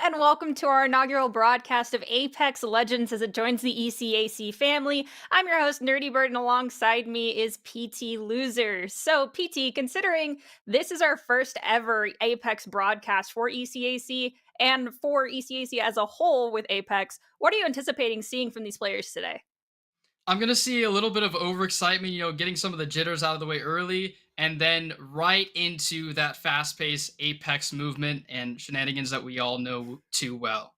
and welcome to our inaugural broadcast of Apex Legends as it joins the ECAC family. I'm your host, Nerdy Bird, and alongside me is PT Loser. So, PT, considering this is our first ever Apex broadcast for ECAC and for ECAC as a whole with Apex, what are you anticipating seeing from these players today? I'm gonna see a little bit of overexcitement, getting some of the jitters out of the way early, and then right into that fast-paced Apex movement and shenanigans that we all know too well.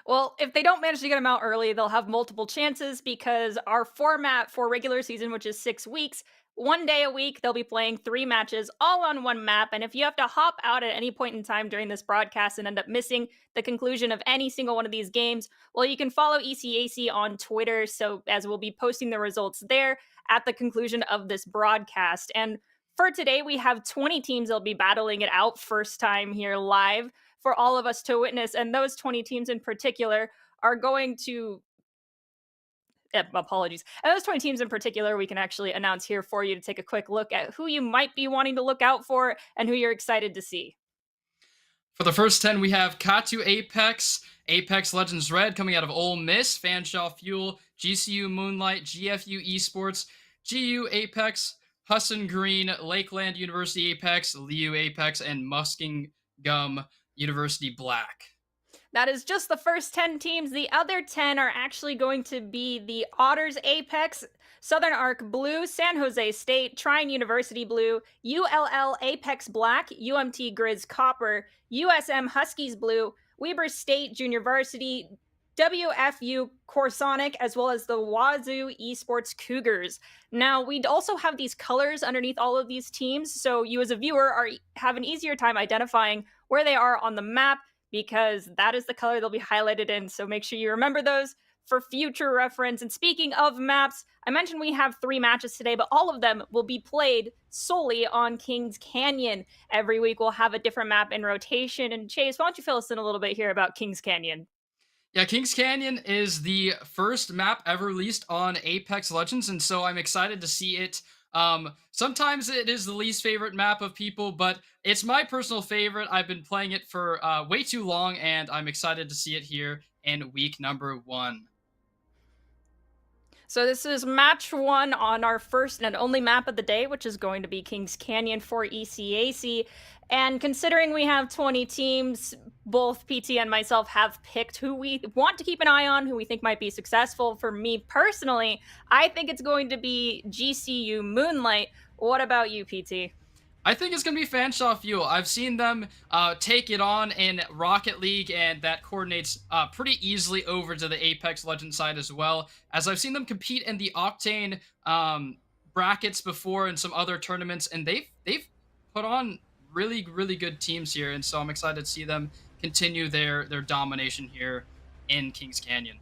Well, if they don't manage to get them out early, they'll have multiple chances because our format for regular season, which is 6 weeks, 1 day a week, they'll be playing 3 matches all on one map. And if you have to hop out at any point in time during this broadcast and end up missing the conclusion of any single one of these games, well, you can follow ECAC on Twitter. So, as we'll be posting the results there at the conclusion of this broadcast. And for today, we have 20 teams that'll be battling it out first time here live for all of us to witness. And those 20 teams in particular are going to apologies. And those 20 teams in particular, we can actually announce here for you to take a quick look at who you might be wanting to look out for and who you're excited to see. For the first 10, we have Katu Apex, Apex Legends Red coming out of Ole Miss, Fanshawe Fuel, GCU Moonlight, GFU Esports, GU Apex, Husson Green, Lakeland University Apex, Liu Apex, and Muskingum University Black. That is just the first 10 teams. The other 10 are actually going to be the Otters Apex, Southern Arc Blue, San Jose State, Trine University Blue, ULL Apex Black, UMT Grizz Copper, USM Huskies Blue, Weber State Junior Varsity, WFU Corsonic, as well as the Wazoo Esports Cougars. Now, we also have these colors underneath all of these teams, so you as a viewer have an easier time identifying where they are on the map because that is the color they'll be highlighted in. So make sure you remember those for future reference. And speaking of maps, I mentioned we have 3 matches today, but all of them will be played solely on Kings Canyon. Every week we'll have a different map in rotation. And Chase, why don't you fill us in a little bit here about Kings Canyon? Yeah, Kings Canyon is the first map ever released on Apex Legends, and so I'm excited to see it. Sometimes it is the least favorite map of people, but it's my personal favorite. I've been playing it for way too long, and I'm excited to see it here in week number 1. So this is match one on our first and only map of the day, which is going to be Kings Canyon for ECAC. And considering we have 20 teams, both PT and myself have picked who we want to keep an eye on, who we think might be successful. For me personally, I think it's going to be GCU Moonlight. What about you, PT? I think it's going to be Fanshawe Fuel. I've seen them take it on in Rocket League, and that coordinates pretty easily over to the Apex Legends side as well. As I've seen them compete in the Octane brackets before and some other tournaments, and they've put on really good teams here, and so I'm excited to see them continue their domination here in Kings Canyon.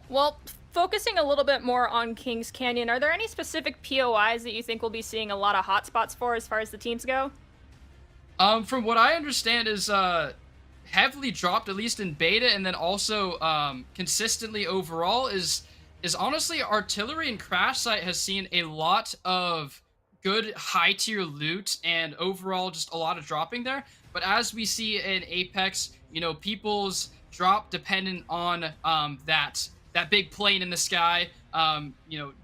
Well, focusing a little bit more on Kings Canyon, are there any specific POIs that you think we'll be seeing a lot of hotspots for as far as the teams go? From what I understand is heavily dropped at least in beta, and then also consistently overall is honestly artillery and crash site has seen a lot of good high tier loot and overall just a lot of dropping there. But as we see in Apex, people's drop dependent on that big plane in the sky,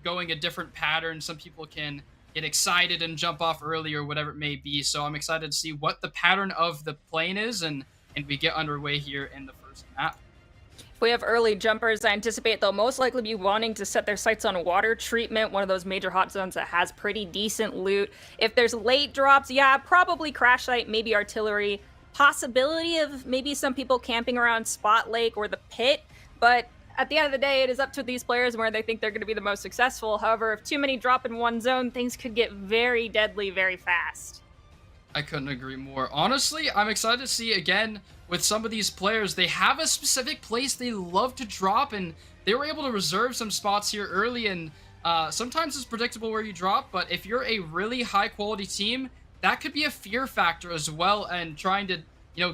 going a different pattern. Some people can get excited and jump off early or whatever it may be. So I'm excited to see what the pattern of the plane is, and we get underway here in the first map. If we have early jumpers, I anticipate they'll most likely be wanting to set their sights on water treatment, one of those major hot zones that has pretty decent loot. If there's late drops, yeah, probably crash site, maybe artillery. Possibility of maybe some people camping around Spot Lake or the pit, but at the end of the day, it is up to these players where they think they're going to be the most successful. However, if too many drop in one zone, things could get very deadly very fast. I couldn't agree more. Honestly, I'm excited to see again with some of these players. They have a specific place they love to drop, and they were able to reserve some spots here early. And sometimes it's predictable where you drop, but if you're a really high quality team, that could be a fear factor as well. And trying to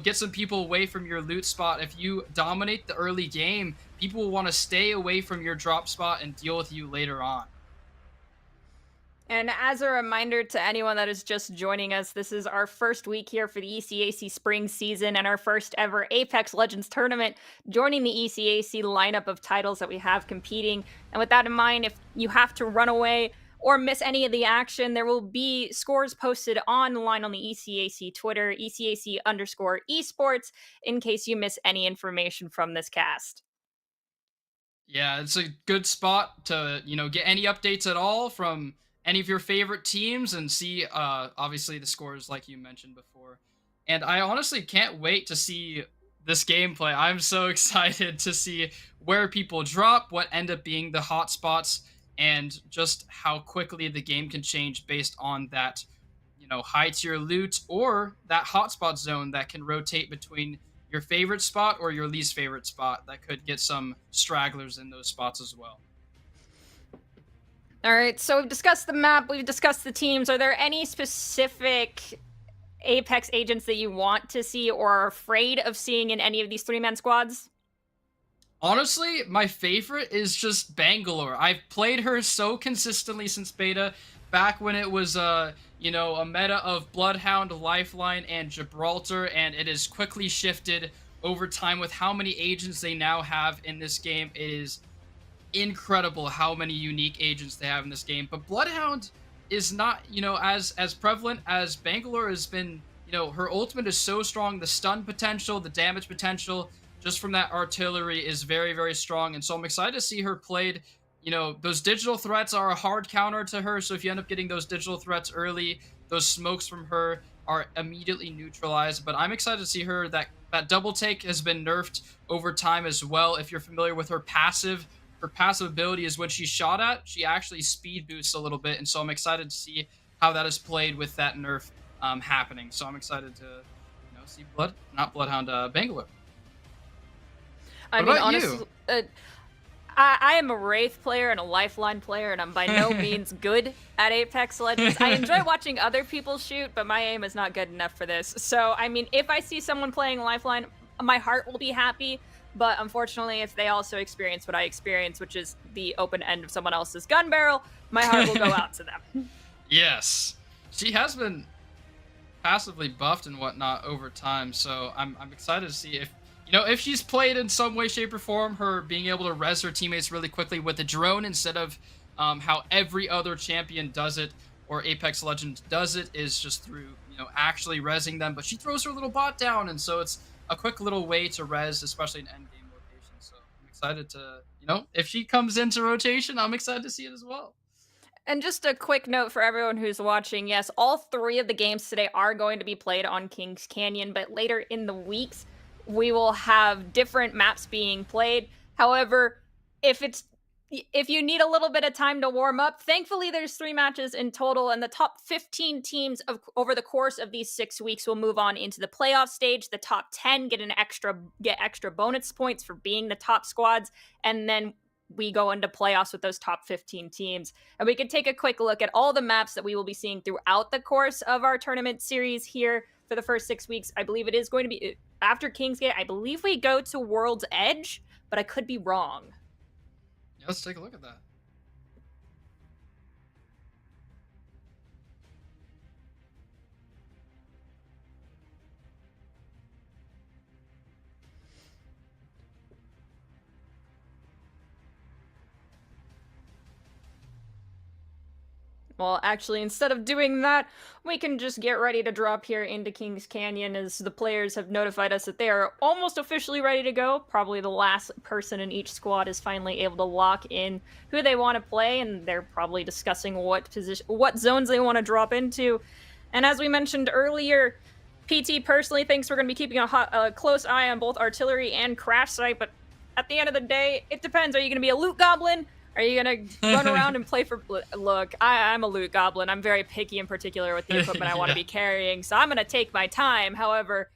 get some people away from your loot spot. If you dominate the early game, people will want to stay away from your drop spot and deal with you later on. And as a reminder to anyone that is just joining us, this is our first week here for the ECAC spring season and our first ever Apex Legends tournament, joining the ECAC lineup of titles that we have competing. And with that in mind, if you have to run away or miss any of the action, there will be scores posted online on the ECAC Twitter, ECAC_esports, in case you miss any information from this cast. Yeah, it's a good spot to, get any updates at all from any of your favorite teams and see obviously the scores like you mentioned before. And I honestly can't wait to see this gameplay. I'm so excited to see where people drop, what end up being the hot spots, and just how quickly the game can change based on that, high tier loot or that hotspot zone that can rotate between your favorite spot or your least favorite spot that could get some stragglers in those spots as well. All right, so we've discussed the map, we've discussed the teams. Are there any specific Apex agents that you want to see or are afraid of seeing in any of these three-man squads? Honestly, my favorite is just Bangalore. I've played her so consistently since beta, back when it was a meta of Bloodhound, Lifeline, and Gibraltar, and it has quickly shifted over time with how many agents they now have in this game. It is incredible how many unique agents they have in this game. But Bloodhound is not, as prevalent as Bangalore has been. Her ultimate is so strong. The stun potential, the damage potential, just from that artillery is very, very strong. And so I'm excited to see her played. Those digital threats are a hard counter to her. So if you end up getting those digital threats early, those smokes from her are immediately neutralized. But I'm excited to see her. That double take has been nerfed over time as well. If you're familiar with her passive ability is when she's shot at, she actually speed boosts a little bit. And so I'm excited to see how that is played with that nerf happening. So I'm excited to see Bloodhound Bangalore. I mean, honestly, I am a Wraith player and a Lifeline player, and I'm by no means good at Apex Legends. I enjoy watching other people shoot, but my aim is not good enough for this. So, I mean, if I see someone playing Lifeline, my heart will be happy. But unfortunately, if they also experience what I experience, which is the open end of someone else's gun barrel, my heart will go out to them. Yes. She has been passively buffed and whatnot over time, so I'm excited to see if she's played in some way, shape, or form, her being able to res her teammates really quickly with a drone instead of how every other champion does it or Apex Legends does it, is just through, actually resing them. But she throws her little bot down, and so it's a quick little way to res, especially in endgame rotation. So I'm excited to, if she comes into rotation, I'm excited to see it as well. And just a quick note for everyone who's watching, yes, all three of the games today are going to be played on Kings Canyon, but later in the weeks, we will have different maps being played. However, if you need a little bit of time to warm up, thankfully there's 3 matches in total, and the top 15 teams over the course of these 6 weeks will move on into the playoff stage. The top 10 get extra bonus points for being the top squads, and then we go into playoffs with those top 15 teams. And we can take a quick look at all the maps that we will be seeing throughout the course of our tournament series here for the first 6 weeks. I believe it is going to be after Kingsgate. I believe we go to World's Edge, but I could be wrong. Yeah, let's take a look at that. Well, actually, instead of doing that, we can just get ready to drop here into Kings Canyon, as the players have notified us that they are almost officially ready to go. Probably the last person in each squad is finally able to lock in who they want to play, and they're probably discussing what zones they want to drop into. And as we mentioned earlier, PT personally thinks we're going to be keeping a close eye on both artillery and crash site, but at the end of the day, it depends. Are you going to be a loot goblin? Are you going to run around and play for... Look, I'm a loot goblin. I'm very picky in particular with the equipment I want to be carrying, so I'm going to take my time. However,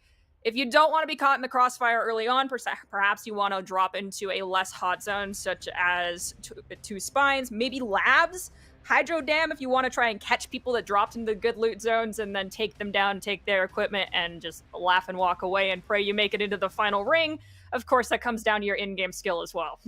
if you don't want to be caught in the crossfire early on, perhaps you want to drop into a less hot zone, such as two spines, maybe labs, hydro dam, if you want to try and catch people that dropped into good loot zones and then take them down, take their equipment, and just laugh and walk away and pray you make it into the final ring. Of course, that comes down to your in-game skill as well.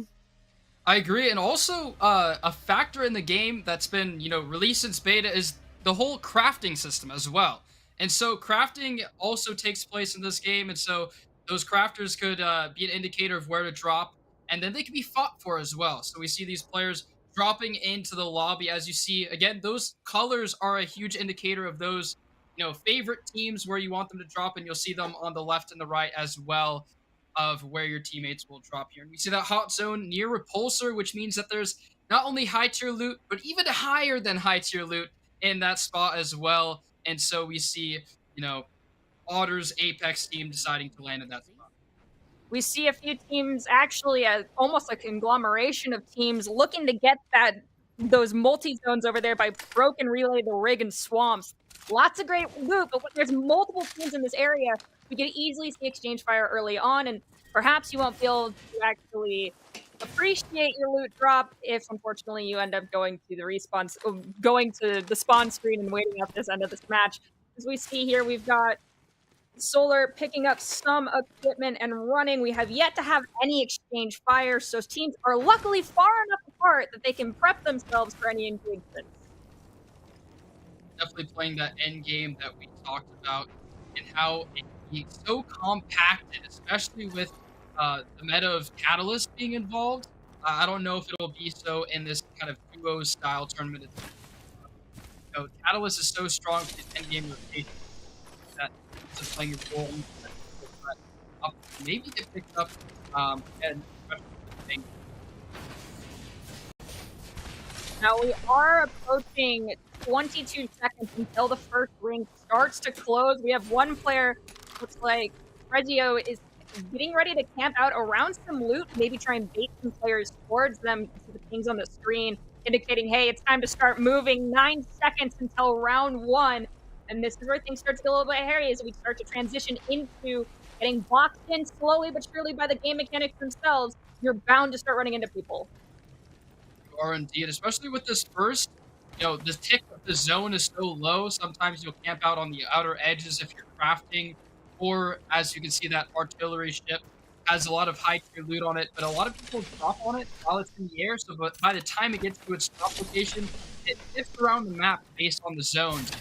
I agree, and also a factor in the game that's been released since beta is the whole crafting system as well. And so crafting also takes place in this game, and so those crafters could be an indicator of where to drop, and then they can be fought for as well. So we see these players dropping into the lobby, as you see again. Those colors are a huge indicator of those favorite teams where you want them to drop, and you'll see them on the left and the right as well of where your teammates will drop here. And we see that hot zone near Repulsor, which means that there's not only high tier loot, but even higher than high tier loot in that spot as well. And so we see, Otter's Apex team deciding to land in that spot. We see a few teams actually as almost a conglomeration of teams looking to get those multi-zones over there by Broken Relay, the Rig, and Swamps. Lots of great loot, but when there's multiple teams in this area, we can easily see exchange fire early on, and perhaps you won't be able to actually appreciate your loot drop if, unfortunately, you end up going to the spawn screen and waiting out this end of this match. As we see here, we've got Solar picking up some equipment and running. We have yet to have any exchange fire, so teams are luckily far enough apart that they can prep themselves for any engagement. Definitely playing that end game that we talked about and how it be so compacted, especially with the meta of Catalyst being involved. I don't know if it'll be so in this kind of duo style tournament. Catalyst is so strong for the end game rotation that it's playing a role. Maybe get picked up and Now we are approaching 22 seconds until the first ring starts to close. We have one player, looks like Reggio, is getting ready to camp out around some loot, maybe try and bait some players towards them. You see the pings on the screen indicating, hey, it's time to start moving. 9 seconds until round one. And this is where things start to get a little bit hairy as we start to transition into getting boxed in slowly but surely by the game mechanics themselves. You're bound to start running into people. You are indeed, especially with this first, the tick of the zone is so low. Sometimes you'll camp out on the outer edges if you're crafting, or as you can see, that artillery ship has a lot of high tier loot on it, but a lot of people drop on it while it's in the air. So, but by the time it gets to its drop location, it shifts around the map based on the zones.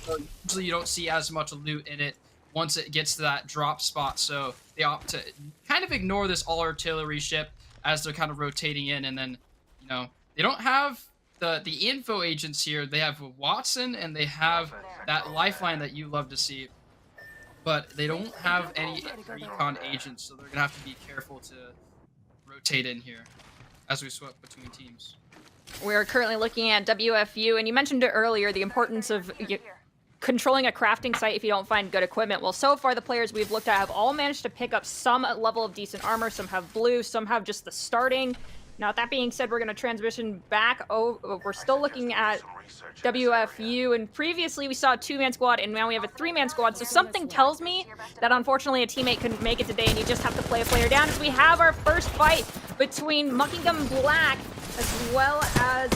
So usually you don't see as much loot in it once it gets to that drop spot. So they opt to kind of ignore this all artillery ship as they're kind of rotating in, and then they don't have the info agents here. They have Watson and they have that lifeline that you love to see, but they don't have any recon agents, so they're gonna have to be careful to rotate in here as we swap between teams. We're currently looking at WFU, and you mentioned it earlier, the importance of controlling a crafting site if you don't find good equipment. Well, so far the players we've looked at have all managed to pick up some level of decent armor. Some have blue, some have just the starting. Now, that being said, we're going to transition back. We're still looking at WFU, and previously we saw a 2-man squad, and now we have a 3-man squad. So something tells me that unfortunately a teammate couldn't make it today, and you just have to play a player down. As we have our first fight between Muckingum Black, as well as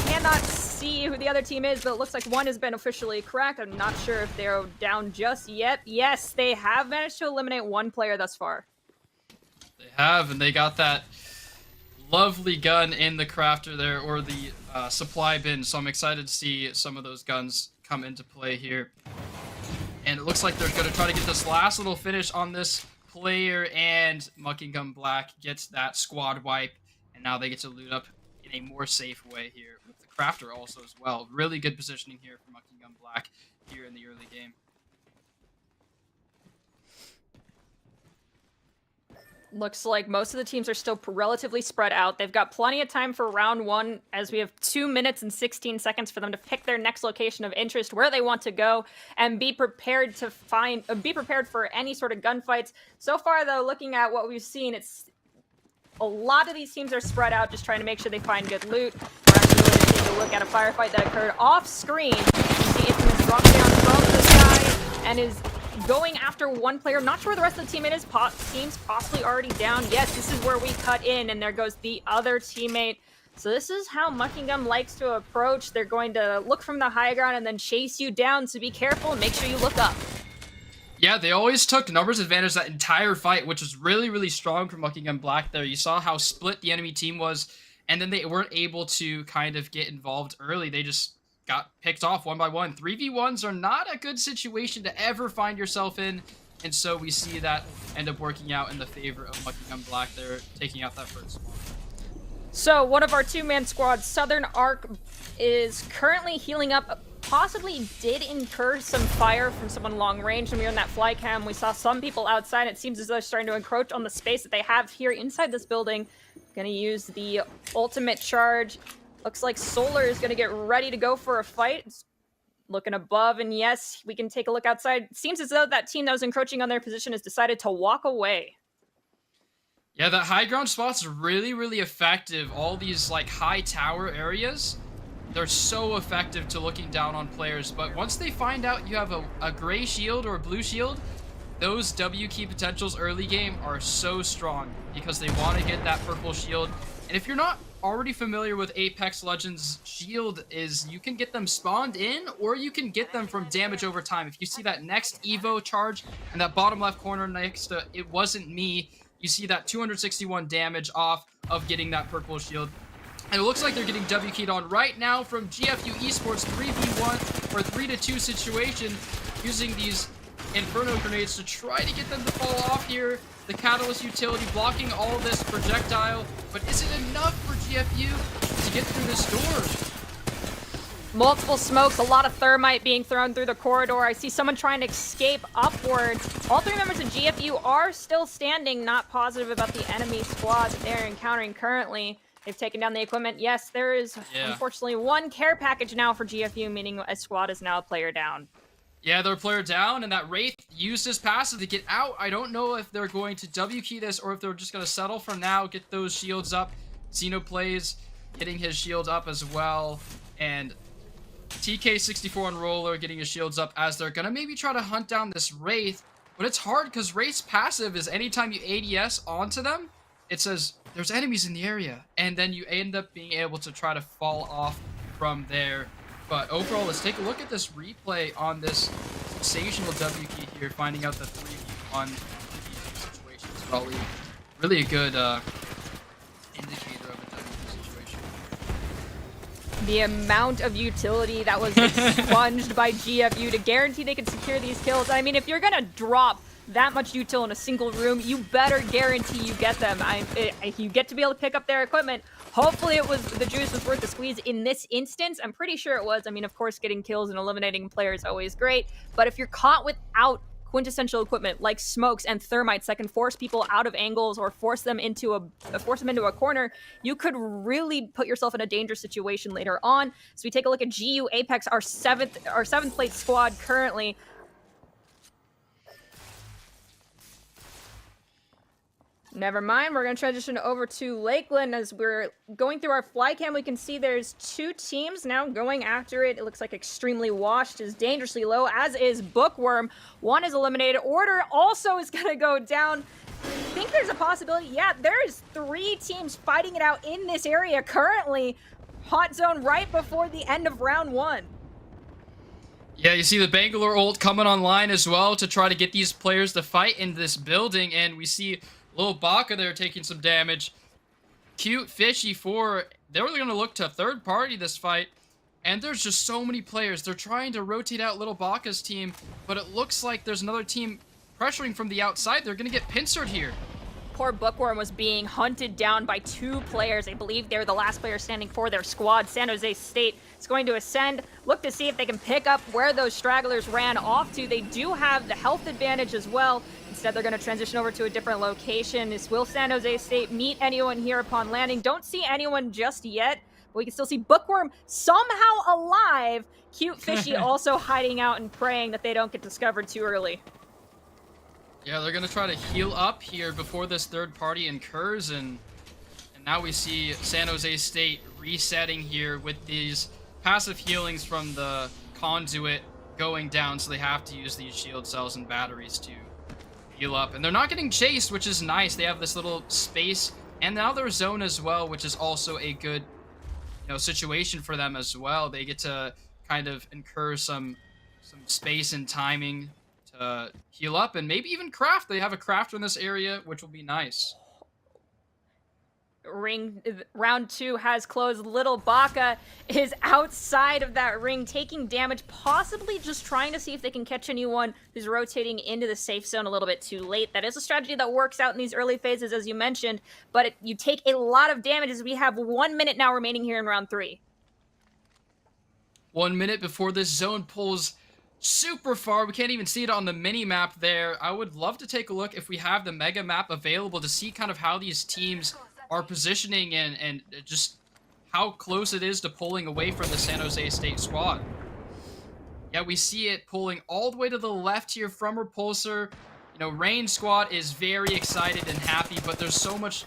cannot see who the other team is, but it looks like one has been officially cracked. I'm not sure if they're down just yet. Yes, they have managed to eliminate one player thus far. They have, and they got that lovely gun in the crafter there, or the supply bin, so I'm excited to see some of those guns come into play here. And it looks like they're going to try to get this last little finish on this player, and Muckingum Black gets that squad wipe, and now they get to loot up in a more safe way here, with the crafter also as well. Really good positioning here for Muckingum Black here in the early game. Looks like most of the teams are still relatively spread out. They've got plenty of time for round one, as we have 2 minutes and 16 seconds for them to pick their next location of interest, where they want to go, and be prepared for any sort of gunfights. So far, though, looking at what we've seen, it's a lot of these teams are spread out, just trying to make sure they find good loot. We're actually going to take a look at a firefight that occurred off screen. You see Infamous drop down from the sky and is going after one player. I'm not sure where the rest of the teammate is. Team's possibly already down. Yes, this is where we cut in, and there goes the other teammate. So this is how Muckingum likes to approach. They're going to look from the high ground and then chase you down, so be careful and make sure you look up. Yeah, they always took numbers advantage that entire fight, which was really, really strong from Buckingham Black there. You saw how split the enemy team was, and then they weren't able to kind of get involved early. They just got picked off one by one. 3v1s are not a good situation to ever find yourself in, and so we see that end up working out in the favor of Buckingham Black there, taking out that first one. So one of our two-man squads, Southern Arc, is currently healing up. Possibly did incur some fire from someone long range when we were in that fly cam. We saw some people outside. It seems as though they're starting to encroach on the space that they have here inside this building. Gonna use the ultimate charge. Looks like Solar is gonna get ready to go for a fight. It's looking above, and yes, we can take a look outside. It seems as though that team that was encroaching on their position has decided to walk away. Yeah, that high ground spot's really, really effective. All these like high tower areas, they're so effective to looking down on players. But once they find out you have a gray shield or a blue shield, those W key potentials early game are so strong because they want to get that purple shield. And if you're not already familiar with Apex Legends, shield is you can get them spawned in or you can get them from damage over time. If you see that next Evo charge in that bottom left corner next to It Wasn't Me, you see that 261 damage off of getting that purple shield. And it looks like they're getting W keyed on right now from GFU Esports 3v1 or 3-2 situation using these Inferno grenades to try to get them to fall off here. The Catalyst utility blocking all this projectile, but is it enough for GFU to get through this door? Multiple smokes, a lot of thermite being thrown through the corridor. I see someone trying to escape upward. All three members of GFU are still standing, not positive about the enemy squad that they're encountering currently. They've taken down the equipment. Yes, there is unfortunately one care package now for GFU, meaning a squad is now a player down. Yeah, they're a player down, and that Wraith used his passive to get out. I don't know if they're going to W key this or if they're just going to settle for now, get those shields up. Xenoplays getting his shield up as well, and TK64 and Roller getting his shields up as they're going to maybe try to hunt down this Wraith. But it's hard because Wraith's passive is anytime you ADS onto them, it says there's enemies in the area, and then you end up being able to try to fall off from there. But overall, let's take a look at this replay on this sensational W key here, finding out the 3v1 situation is probably really a good indicator of a W key situation. The amount of utility that was expunged by GFU to guarantee they could secure these kills. I mean, if you're gonna drop that much util in a single room, you better guarantee you get them. You get to be able to pick up their equipment. Hopefully the juice was worth the squeeze in this instance. I'm pretty sure it was. I mean, of course, getting kills and eliminating players is always great, but if you're caught without quintessential equipment like smokes and thermites that can force people out of angles or force them into a corner, you could really put yourself in a dangerous situation later on. So we take a look at GU Apex, our seventh place squad currently. Never mind, we're going to transition over to Lakeland. As we're going through our fly cam, we can see there's two teams now going after it. It looks like Extremely Washed is dangerously low, as is Bookworm. One is eliminated. Order also is going to go down. I think there's a possibility. Yeah, there is 3 teams fighting it out in this area currently. Hot zone right before the end of round 1. Yeah, you see the Bangalore ult coming online as well to try to get these players to fight in this building, and we see Lil Baka there taking some damage. Cute Fishy 4, they were going to look to third party this fight. And there's just so many players. They're trying to rotate out Little Baka's team, but it looks like there's another team pressuring from the outside. They're going to get pincered here. Poor Bookworm was being hunted down by 2 players. I believe they're the last player standing for their squad. San Jose State is going to ascend, look to see if they can pick up where those stragglers ran off to. They do have the health advantage as well. Instead, they're going to transition over to a different location. Will San Jose State meet anyone here upon landing? Don't see anyone just yet, but we can still see Bookworm somehow alive. Cute Fishy also hiding out and praying that they don't get discovered too early. Yeah, they're going to try to heal up here before this third party incurs, and now we see San Jose State resetting here with these passive healings from the conduit going down, so they have to use these shield cells and batteries to heal up. And they're not getting chased, which is nice. They have this little space, and now their zone as well, which is also a good situation for them as well. They get to kind of incur some space and timing to heal up and maybe even craft. They have a crafter in this area, which will be nice. Round 2 has closed. Little Baka is outside of that ring, taking damage, possibly just trying to see if they can catch anyone who's rotating into the safe zone a little bit too late. That is a strategy that works out in these early phases, as you mentioned, but you take a lot of damage as we have 1 minute now remaining here in round 3. 1 minute before this zone pulls super far. We can't even see it on the mini map there. I would love to take a look if we have the mega map available to see kind of how these teams are positioning and just how close it is to pulling away from the San Jose State squad. Yeah, we see it pulling all the way to the left here from Repulsor. You know, Rain squad is very excited and happy, but there's so much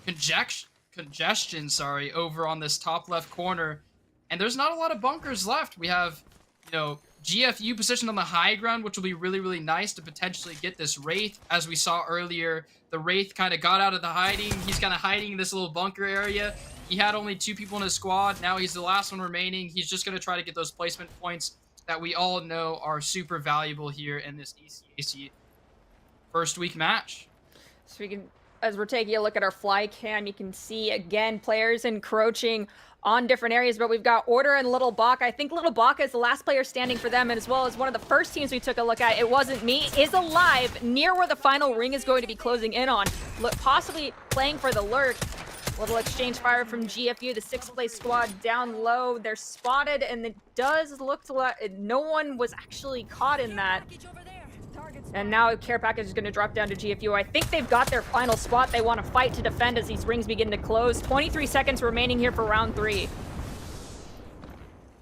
congestion, over on this top left corner. And there's not a lot of bunkers left. We have, you know, GFU positioned on the high ground, which will be really, really nice to potentially get this Wraith. As we saw earlier, the Wraith kind of got out of the hiding. He's kind of hiding in this little bunker area. He had only 2 people in his squad. Now he's the last one remaining. He's just going to try to get those placement points that we all know are super valuable here in this ECAC first week match. So we can, as we're taking a look at our fly cam, you can see again players encroaching on different areas, but we've got Order and Little Baka. I think Little Baka is the last player standing for them, and as well as one of the first teams we took a look at, It Wasn't Me, is alive near where the final ring is going to be closing in on. Possibly playing for the lurk. Little exchange fire from GFU, the 6th place squad down low. They're spotted, and it does look like no one was actually caught in that. And now care package is going to drop down to GFU. I think they've got their final spot. They want to fight to defend as these rings begin to close. 23 seconds remaining here for round 3.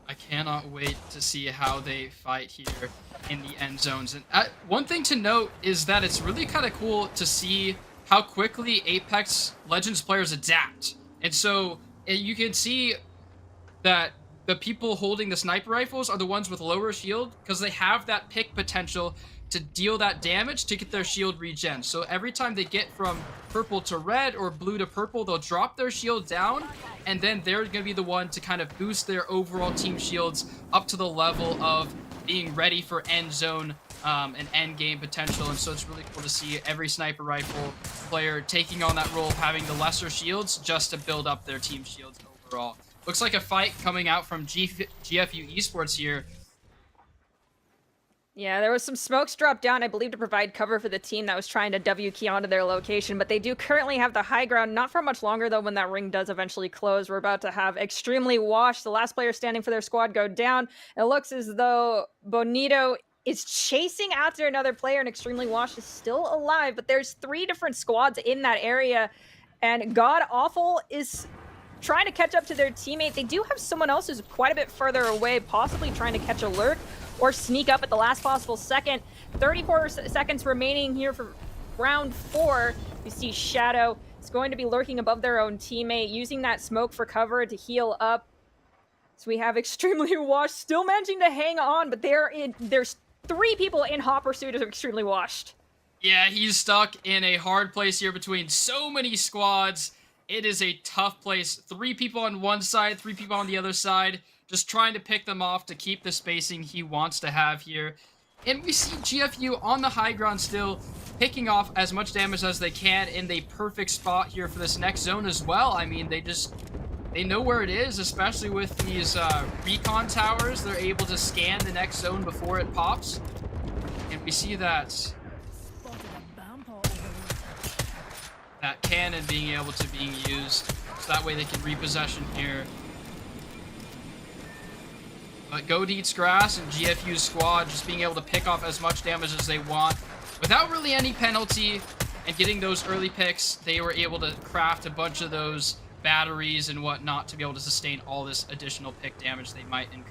I cannot wait to see how they fight here in the end zones. And one thing to note is that it's really kind of cool to see how quickly Apex Legends players adapt. And so you can see that the people holding the sniper rifles are the ones with lower shield because they have that pick potential to deal that damage to get their shield regen. So every time they get from purple to red or blue to purple, they'll drop their shield down, and then they're going to be the one to kind of boost their overall team shields up to the level of being ready for end zone and end game potential. And so it's really cool to see every sniper rifle player taking on that role of having the lesser shields just to build up their team shields overall. Looks like a fight coming out from GFU Esports here. Yeah, there was some smokes dropped down, I believe, to provide cover for the team that was trying to W key onto their location, but they do currently have the high ground. Not for much longer, though, when that ring does eventually close. We're about to have Extremely Washed, the last player standing for their squad, go down. It looks as though Bonito is chasing after another player, and Extremely Washed is still alive, but there's 3 different squads in that area, and God Awful is trying to catch up to their teammate. They do have someone else who's quite a bit further away, possibly trying to catch a lurk or sneak up at the last possible second. 34 seconds remaining here for round 4. You see Shadow is going to be lurking above their own teammate, using that smoke for cover to heal up. So we have Extremely Washed still managing to hang on, but there's 3 people in hot pursuit of Extremely Washed. Yeah, he's stuck in a hard place here between so many squads. It is a tough place. 3 people on one side, 3 people on the other side, just trying to pick them off to keep the spacing he wants to have here. And we see GFU on the high ground still, picking off as much damage as they can in the perfect spot here for this next zone as well. I mean, they know where it is, especially with these recon towers. They're able to scan the next zone before it pops. And we see that cannon being able to be used, so that way they can repossession here. But Goat Eats Grass and GFU's squad just being able to pick off as much damage as they want without really any penalty, and getting those early picks, they were able to craft a bunch of those batteries and whatnot to be able to sustain all this additional pick damage they might incur.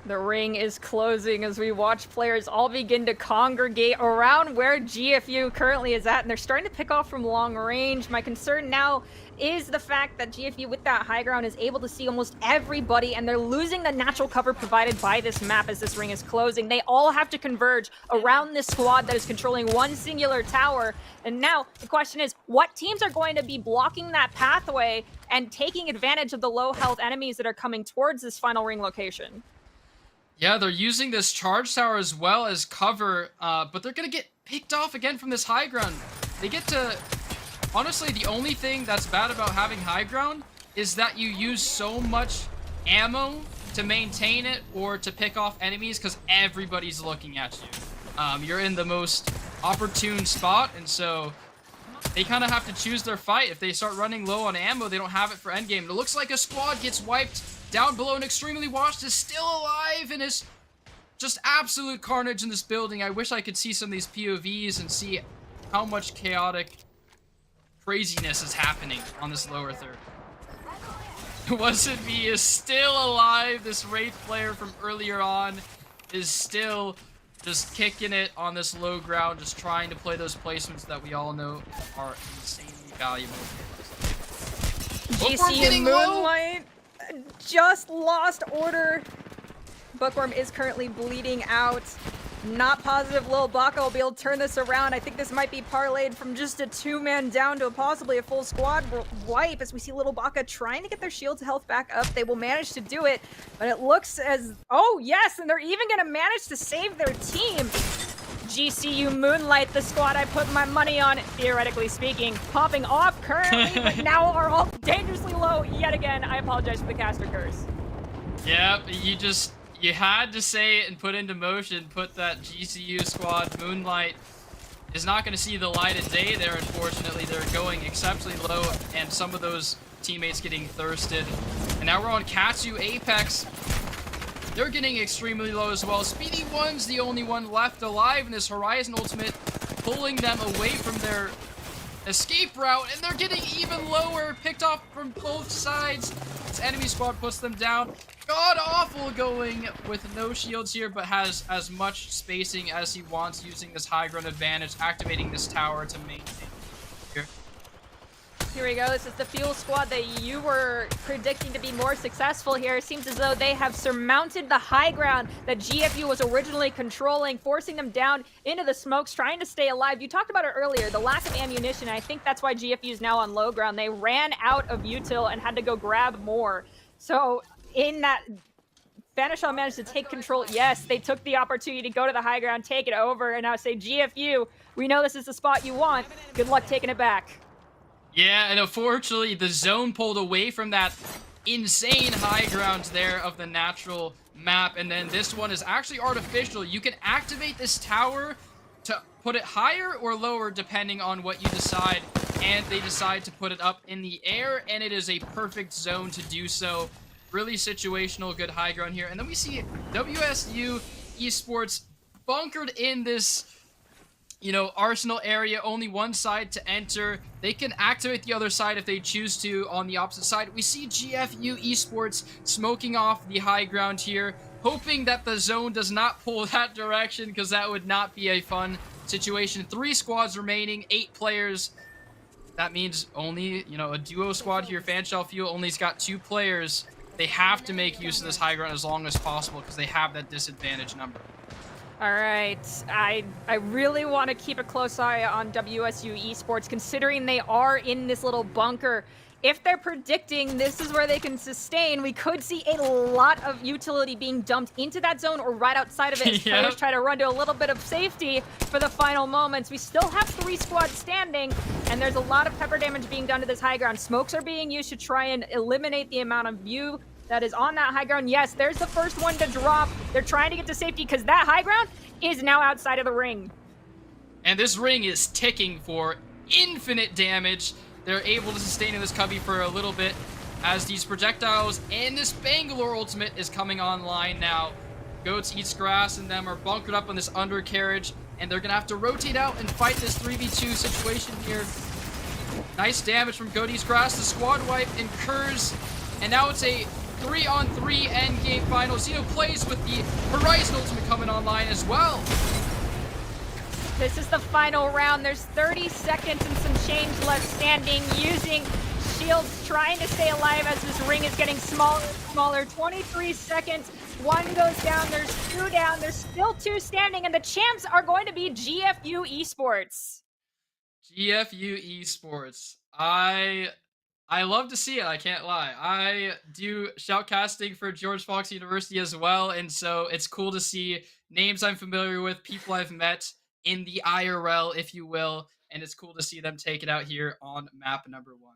The ring is closing as we watch players all begin to congregate around where GFU currently is at, and they're starting to pick off from long range. My concern now is the fact that GFU, with that high ground, is able to see almost everybody, and they're losing the natural cover provided by this map as this ring is closing. They all have to converge around this squad that is controlling one singular tower, and now the question is, what teams are going to be blocking that pathway and taking advantage of the low health enemies that are coming towards this final ring location? Yeah, they're using this charge tower as well as cover, but they're gonna get picked off again from this high ground. They get to honestly, the only thing that's bad about having high ground is that you use so much ammo to maintain it or to pick off enemies because everybody's looking at you. You're in the most opportune spot, and so they kind of have to choose their fight. If they start running low on ammo, they don't have it for endgame. It looks like a squad gets wiped down below, and Extremely Washed is still alive and is just absolute carnage in this building. I wish I could see some of these POVs and see how much chaotic craziness is happening on this lower third. Wasn't Me is still alive. This Wraith player from earlier on is still just kicking it on this low ground, just trying to play those placements that we all know are insanely valuable. GCU Moonlight just lost order. Bookworm is currently bleeding out. Not positive Lil Baka will be able to turn this around. I think this might be parlayed from just a 2-man down to possibly a full squad wipe as we see Little Baka trying to get their shields health back up. They will manage to do it, but it looks as... Oh, yes, and they're even going to manage to save their team. GCU Moonlight, the squad I put my money on, theoretically speaking, popping off currently, but now are all dangerously low yet again. I apologize for the caster curse. Yep, you had to say it and put into motion, put that GCU squad. Moonlight is not going to see the light of day there, unfortunately. They're going exceptionally low, and some of those teammates getting thirsted. And now we're on Katsu Apex. They're getting extremely low as well. Speedy One's the only one left alive in this Horizon Ultimate, pulling them away from their escape route, and they're getting even lower, picked off from both sides. This enemy squad puts them down. God awful going with no shields here, but has as much spacing as he wants, using this high ground advantage, activating this tower to maintain here. Here we go. This is the Fuel Squad that you were predicting to be more successful here. It seems as though they have surmounted the high ground that GFU was originally controlling, forcing them down into the smokes, trying to stay alive. You talked about it earlier, the lack of ammunition. I think that's why GFU is now on low ground. They ran out of util and had to go grab more. So in that, Vanishaw managed to take control. Yes, they took the opportunity to go to the high ground, take it over, and now say, GFU, we know this is the spot you want. Good luck taking it back. Yeah, and unfortunately, the zone pulled away from that insane high ground there of the natural map, and then this one is actually artificial. You can activate this tower to put it higher or lower depending on what you decide, and they decide to put it up in the air, and it is a perfect zone to do so. Really situational, good high ground here. And then we see WSU Esports bunkered in this, Arsenal area, only one side to enter. They can activate the other side if they choose to on the opposite side. We see GFU Esports smoking off the high ground here, hoping that the zone does not pull that direction, because that would not be a fun situation. 3 squads remaining, 8 players. That means only, a duo squad here. Fanshell Fuel only's got 2 players. They have to make use of this high ground as long as possible because they have that disadvantage number. All right, I really want to keep a close eye on WSU Esports, considering they are in this little bunker. If they're predicting this is where they can sustain, we could see a lot of utility being dumped into that zone or right outside of it as players try to run to a little bit of safety for the final moments. We still have 3 squads standing, and there's a lot of pepper damage being done to this high ground. Smokes are being used to try and eliminate the amount of view that is on that high ground. Yes, there's the first one to drop. They're trying to get to safety because that high ground is now outside of the ring. And this ring is ticking for infinite damage. They're able to sustain in this cubby for a little bit as these projectiles and this Bangalore ultimate is coming online now. Goats Eats Grass and them are bunkered up on this undercarriage, and they're gonna have to rotate out and fight this 3v2 situation here. Nice damage from Goat Eats Grass. The squad wipe incurs, and now it's a 3-on-3 endgame final. Xeno plays with the Horizon Ultimate coming online as well. This is the final round. There's 30 seconds and some change left standing, using shields, trying to stay alive as this ring is getting smaller and smaller. 23 seconds. 1 goes down. There's 2 down. There's still 2 standing, and the champs are going to be GFU Esports. GFU Esports. I I love to see it. I can't lie. I do shoutcasting for George Fox University as well, and so it's cool to see names I'm familiar with, people I've met in the IRL, if you will, and it's cool to see them take it out here on map number one.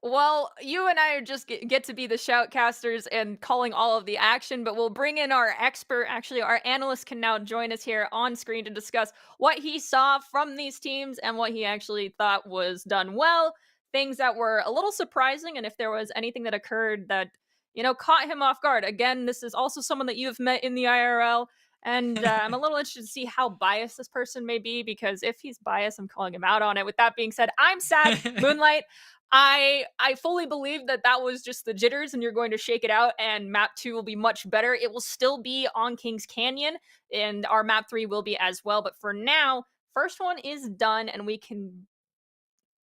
Well, you and I are just get to be the shoutcasters and calling all of the action, but we'll bring in our expert. Actually, our analyst can now join us here on screen to discuss what he saw from these teams and what he actually thought was done well, things that were a little surprising, and if there was anything that occurred that, caught him off guard. Again, this is also someone that you've met in the IRL. And I'm a little interested to see how biased this person may be because if he's biased, I'm calling him out on it. With that being said, I'm sad. Moonlight, I fully believe that that was just the jitters and you're going to shake it out and map 2 will be much better. It will still be on Kings Canyon and our map 3 will be as well, but for now, first one is done and we can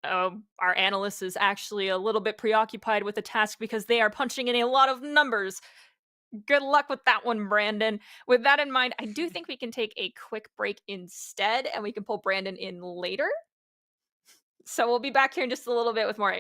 our analyst is actually a little bit preoccupied with the task because they are punching in a lot of numbers. Good luck with that one, Brandon. With that in mind, I do think we can take a quick break instead and we can pull Brandon in later. So we'll be back here in just a little bit with more.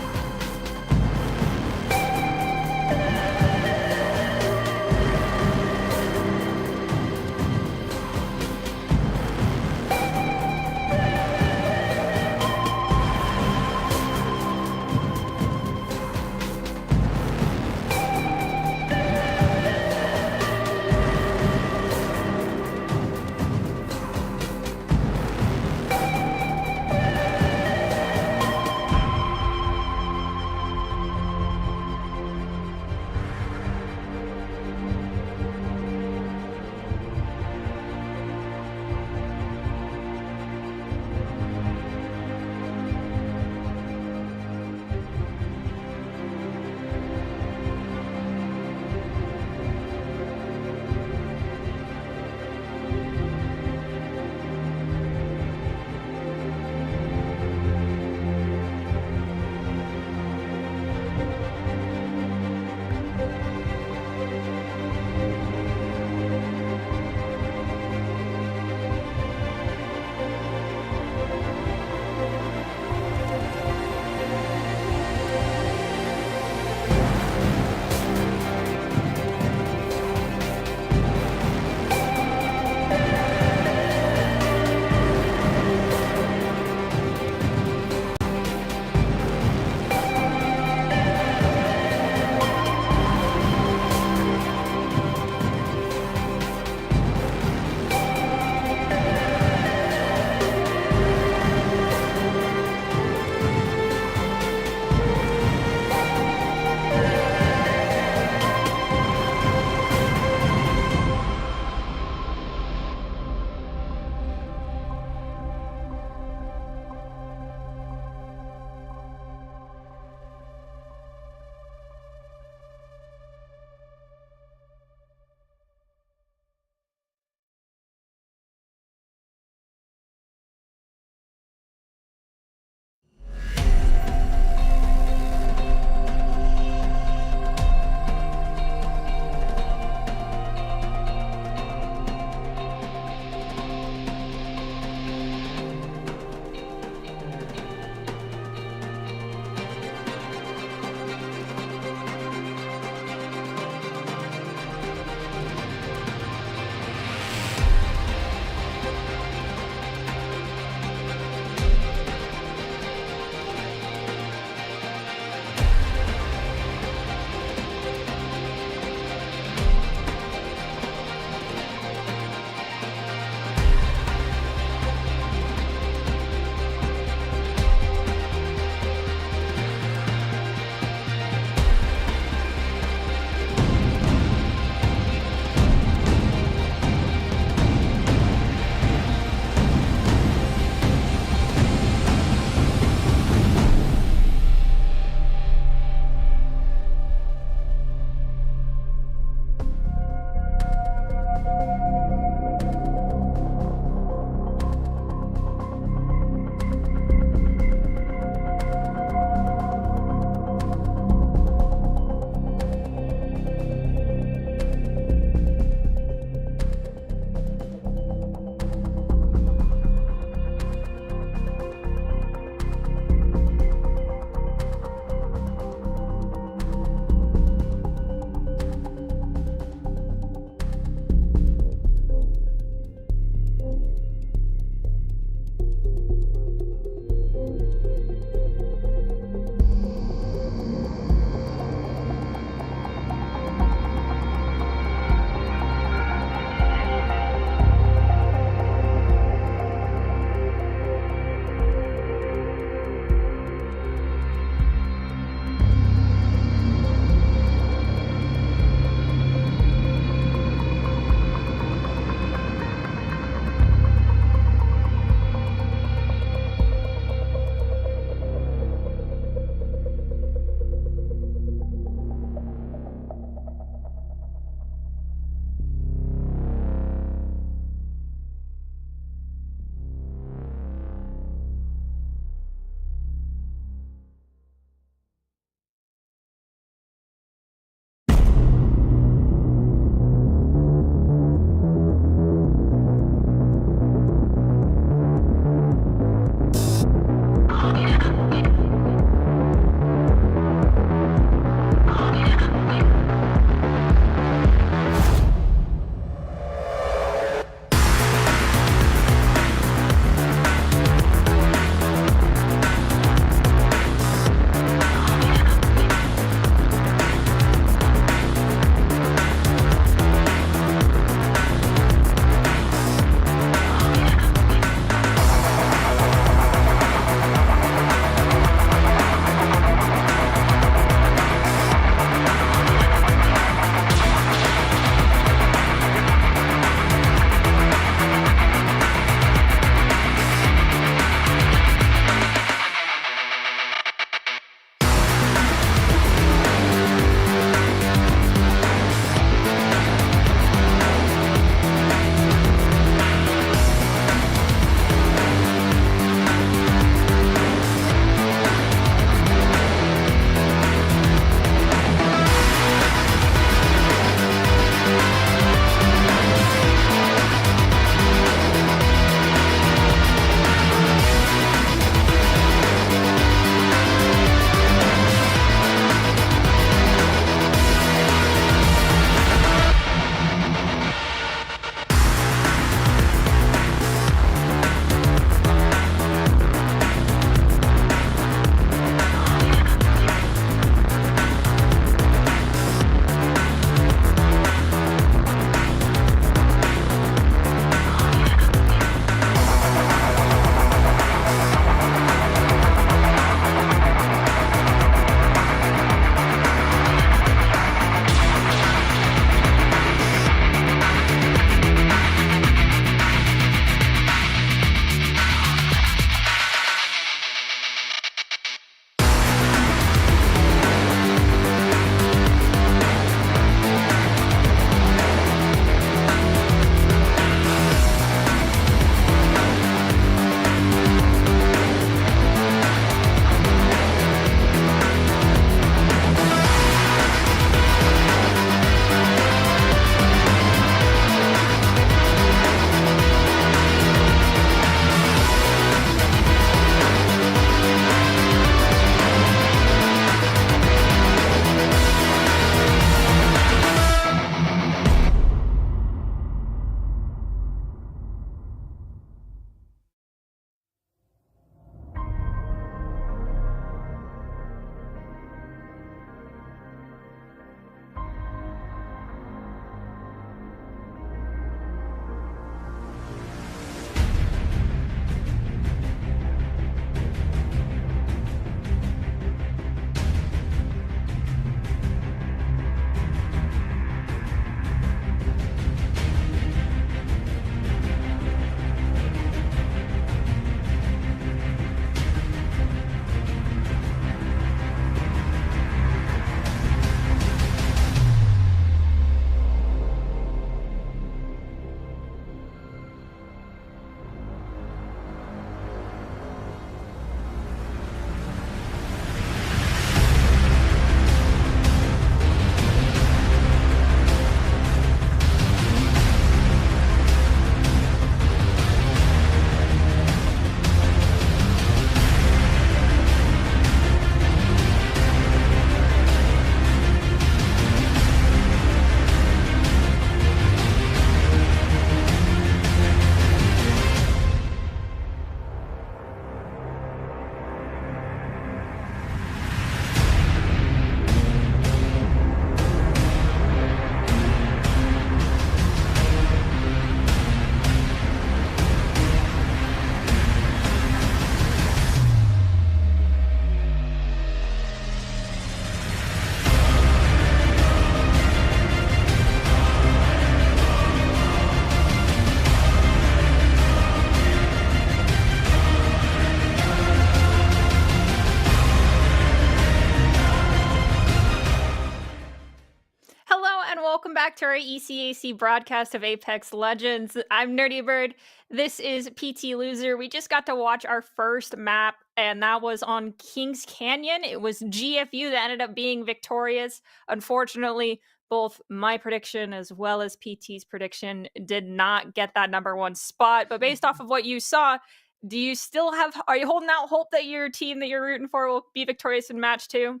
and welcome back to our ECAC broadcast of Apex Legends. I'm Nerdy Bird. This is PT Loser. We just got to watch our first map, and that was on Kings Canyon. It was GFU that ended up being victorious. Unfortunately, both my prediction as well as PT's prediction did not get that number one spot. But based off of what you saw, are you holding out hope that your team that you're rooting for will be victorious in match two?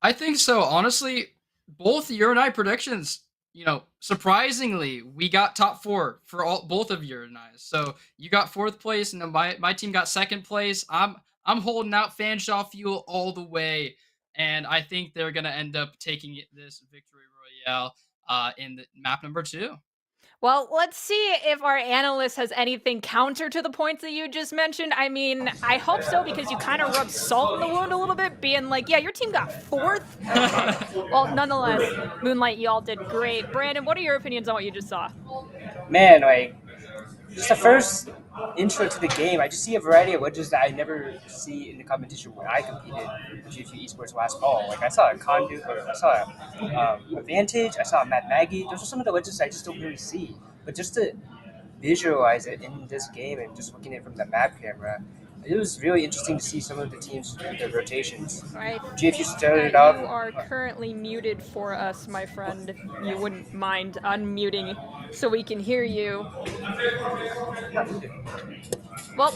I think so. Honestly, both your and I predictions, surprisingly, we got top four for both of your and I. So you got fourth place, and then my team got second place. I'm holding out Fanshawe Fuel all the way, and I think they're gonna end up taking this victory royale in the map number two. Well, let's see if our analyst has anything counter to the points that you just mentioned. I mean, I hope so, because you kind of rubbed salt in the wound a little bit, being like, yeah, your team got fourth. Okay. Well, nonetheless, Moonlight, y'all did great. Brandon, what are your opinions on what you just saw? Man, like, just the first intro to the game, I just see a variety of wedges that I never see in the competition when I competed with GFU Esports last fall. Like, I saw a Conduit, or I saw a Vantage, I saw a Mad Maggie. Those are some of the wedges I just don't really see. But just to visualize it in this game and just looking at it from the map camera, it was really interesting to see some of the teams with their rotations. Right. GFU started off. You are currently muted for us, my friend. If you wouldn't mind unmuting so we can hear you. Well,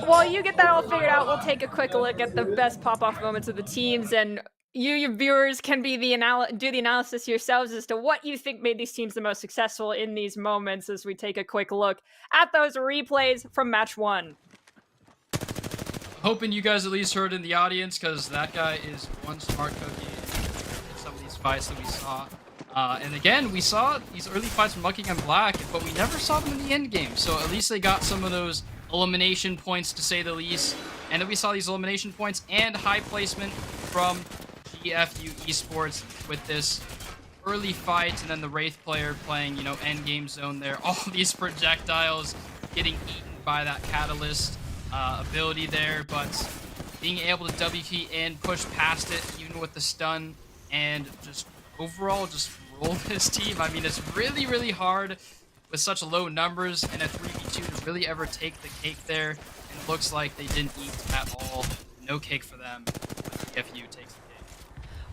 while you get that all figured out, we'll take a quick look at the best pop-off moments of the teams, and you, your viewers, can be do the analysis yourselves as to what you think made these teams the most successful in these moments as we take a quick look at those replays from match one. Hoping you guys at least heard in the audience, because that guy is one smart cookie in some of these fights that we saw. And again, we saw these early fights from Mucking and Black, but we never saw them in the end game. So at least they got some of those elimination points, to say the least. And then we saw these elimination points and high placement from GFU Esports with this early fight, and then the Wraith player playing, end game zone there. All these projectiles getting eaten by that Catalyst ability there, but being able to W key in, push past it, even with the stun, and just overall just roll this team. I mean, it's really, really hard with such low numbers and a 3v2 to really ever take the cake there, and it looks like they didn't eat at all. No cake for them. GFU takes the cake.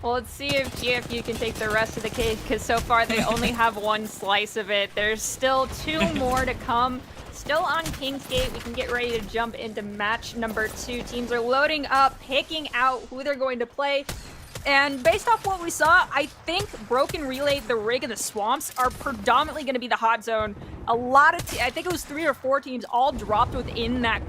Well, let's see if GFU can take the rest of the cake, because so far they only have one slice of it. There's still two more to come. Still on Kingsgate, we can get ready to jump into match number two. Teams are loading up, picking out who they're going to play. And based off what we saw, I think Broken Relay, the Rig, and the Swamps are predominantly going to be the hot zone. A lot of, I think it was 3 or 4 teams all dropped within that,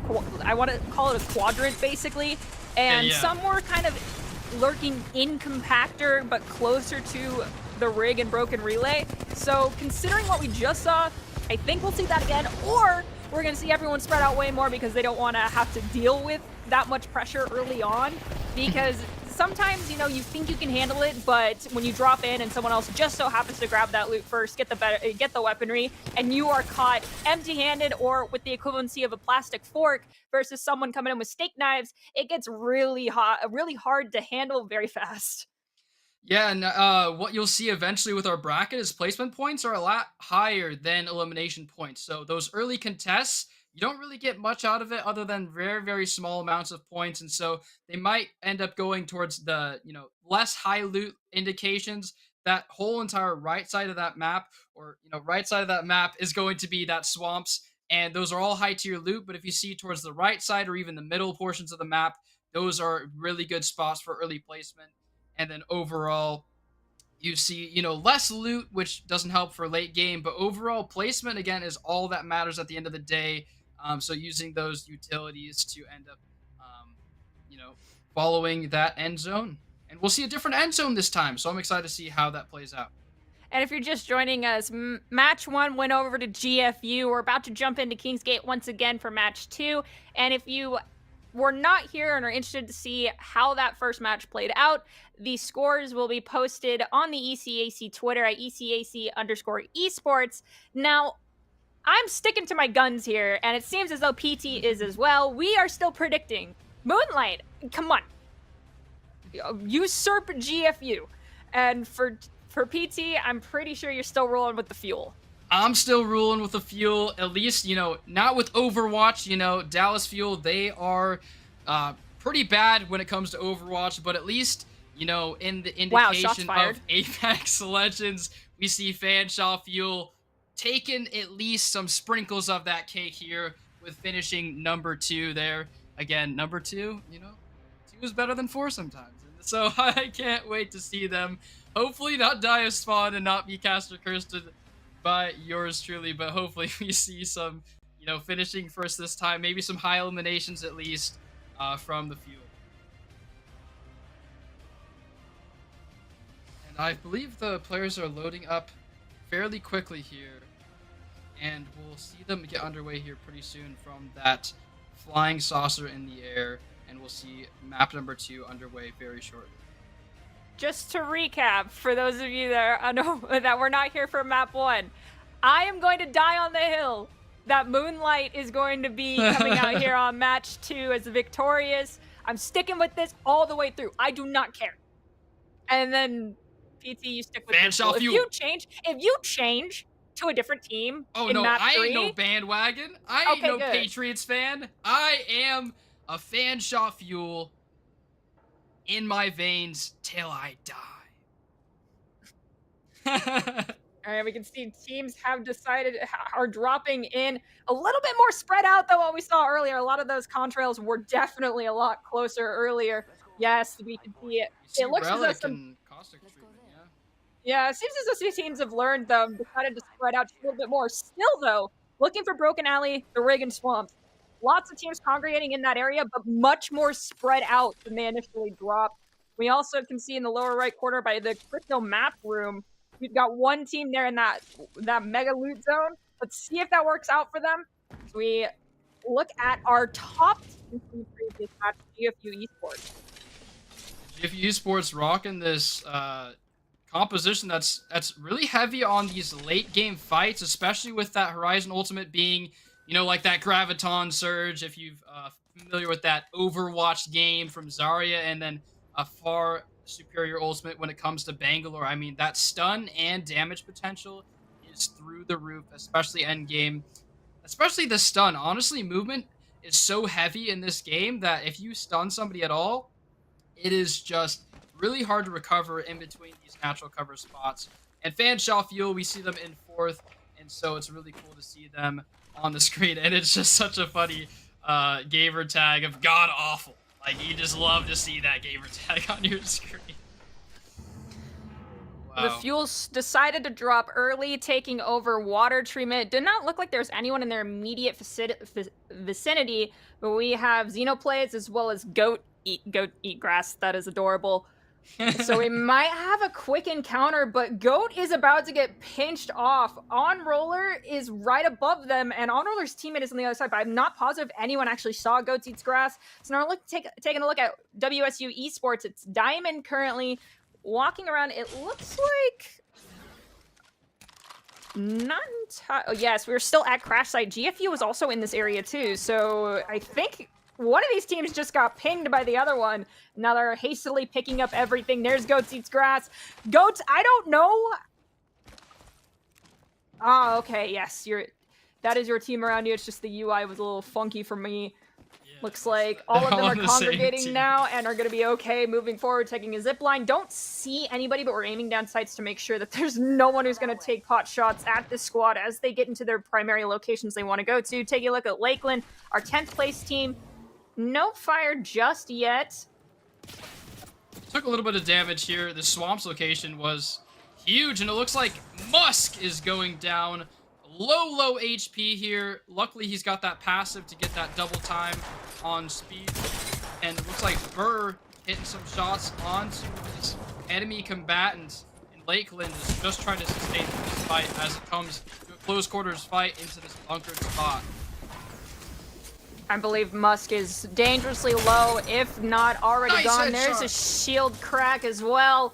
I want to call it a quadrant, basically. And some were kind of lurking in Compactor, but closer to the Rig and Broken Relay. So considering what we just saw, I think we'll see that again, or we're going to see everyone spread out way more because they don't want to have to deal with that much pressure early on. Because sometimes, you think you can handle it, but when you drop in and someone else just so happens to grab that loot first, get the weaponry, and you are caught empty-handed or with the equivalency of a plastic fork versus someone coming in with steak knives, it gets really hard to handle very fast. Yeah, and what you'll see eventually with our bracket is placement points are a lot higher than elimination points. So those early contests, you don't really get much out of it other than very, very small amounts of points. And so they might end up going towards the, less high loot indications. That whole entire right side of that map, or, right side of that map is going to be that Swamps. And those are all high tier loot. But if you see towards the right side or even the middle portions of the map, those are really good spots for early placement. And then overall, you see, less loot, which doesn't help for late game, but overall placement, again, is all that matters at the end of the day. So using those utilities to end up, following that end zone. And we'll see a different end zone this time, so I'm excited to see how that plays out. And if you're just joining us, match one went over to GFU. We're about to jump into Kingsgate once again for match two. And if you were not here and are interested to see how that first match played out, the scores will be posted on the ECAC Twitter at ECAC_esports. Now, I'm sticking to my guns here, and it seems as though PT is as well. We are still predicting Moonlight. Come on. Usurp GFU. And for For PT, I'm pretty sure you're still rolling with the fuel. I'm still ruling with the fuel, at least, not with Overwatch. Dallas Fuel, they are pretty bad when it comes to Overwatch, but at least, in the Wow, shots indication fired. of Apex Legends, we see Fanshawe Fuel taking at least some sprinkles of that cake here with finishing number 2 there. Again, number 2, 2 is better than 4 sometimes. So I can't wait to see them hopefully not die of spawn and not be caster cursed by yours truly, but hopefully we see some, finishing first this time, maybe some high eliminations at least from the fuel. And I believe the players are loading up fairly quickly here, and we'll see them get underway here pretty soon from that flying saucer in the air, and we'll see map number 2 underway very shortly. Just to recap, for those of you that were not here for map 1, I am going to die on the hill. That Moonlight is going to be coming out here on match 2 as victorious. I'm sticking with this all the way through. I do not care. And then PT, you stick with Fanshawe this. Fuel. If you change to a different team in no, map I 3, ain't no bandwagon. I ain't Okay, no good. Patriots fan. I am a Fanshawe Fuel in my veins till I die. all right, we can see teams are dropping in a little bit more spread out than what we saw earlier. A lot of those contrails were definitely a lot closer earlier. Yes, we can see it. You see It looks as though Relic some and Caustic treatment, yeah. Yeah, it seems as though some teams have learned, decided to spread out just a little bit more. Still, though, looking for Broken Alley, the Reagan Swamp. Lots of teams congregating in that area, but much more spread out than they initially dropped. We also can see in the lower right corner by the crypto map room, we've got one team there in that mega loot zone. Let's see if that works out for them. As we look at our top team from the previous match, GFU Esports. GFU Esports rocking this composition that's really heavy on these late game fights, especially with that Horizon Ultimate being, like that Graviton Surge, if you've familiar with that Overwatch game from Zarya, and then a far superior ultimate when it comes to Bangalore. I mean, that stun and damage potential is through the roof, especially end game. Especially the stun. Honestly, movement is so heavy in this game that if you stun somebody at all, it is just really hard to recover in between these natural cover spots. And Fanshawe Fuel, we see them in 4th, and so it's really cool to see them on the screen. And it's just such a funny gamer tag of god awful. Like, you just love to see that gamer tag on your screen. Wow. The Fuels decided to drop early, taking over water treatment. It did not look like there was anyone in their immediate vicinity, but we have Xenoblades as well as Goat eat grass. That is adorable. So we might have a quick encounter, but Goat is about to get pinched off. On Roller is right above them, and On Roller's teammate is on the other side, but I'm not positive anyone actually saw Goat eats grass. So now taking a look at WSU Esports. It's Diamond currently walking around. It looks like yes, we're still at crash site. GFU was also in this area too, so I think one of these teams just got pinged by the other one. Now they're hastily picking up everything. There's Goats eats grass. Goats, I don't know. Ah, okay, yes, that is your team around you. It's just the UI was a little funky for me. Yeah, Looks like all of them are on the same congregating team. now and are going to be okay moving forward, taking a zip line. Don't see anybody, but we're aiming down sights to make sure that there's no one who's going to take pot shots at this squad as they get into their primary locations they want to go to. Taking a look at Lakeland, our 10th place team. No fire just yet. Took a little bit of damage here. The Swamps location was huge, and it looks like Musk is going down. Low HP here. Luckily, he's got that passive to get that double time on speed. And it looks like Burr hitting some shots onto his enemy combatant. And Lakeland is just trying to sustain this fight as it comes to a close quarters fight into this bunkered spot. I believe Musk is dangerously low, if not already Nice gone. headshot. There's a shield crack as well.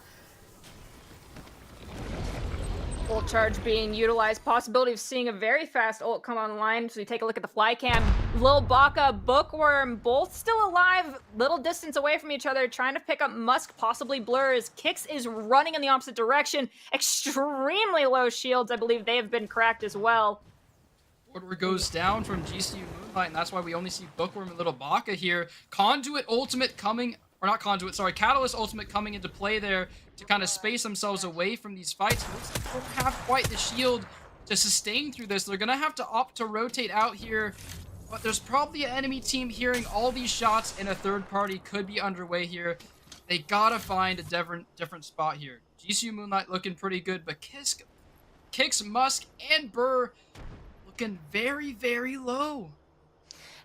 Ult charge being utilized. Possibility of seeing a very fast ult come online. So we take a look at the fly cam. Lil Baka, Bookworm, both still alive. Little distance away from each other. Trying to pick up Musk, possibly Blur. As Kix is running in the opposite direction. Extremely low shields. I believe they have been cracked as well. Order goes down from GCU Moonlight, and that's why we only see Bookworm and Little Baka here. Conduit ultimate coming, or not Conduit, sorry, Catalyst ultimate coming into play there to kind of space themselves away from these fights. Looks like they don't have quite the shield to sustain through this. They're going to have to opt to rotate out here, but there's probably an enemy team hearing all these shots, and a third party could be underway here. They gotta find a different spot here. GCU Moonlight looking pretty good, but Kix, Musk, and Burr looking very, very low.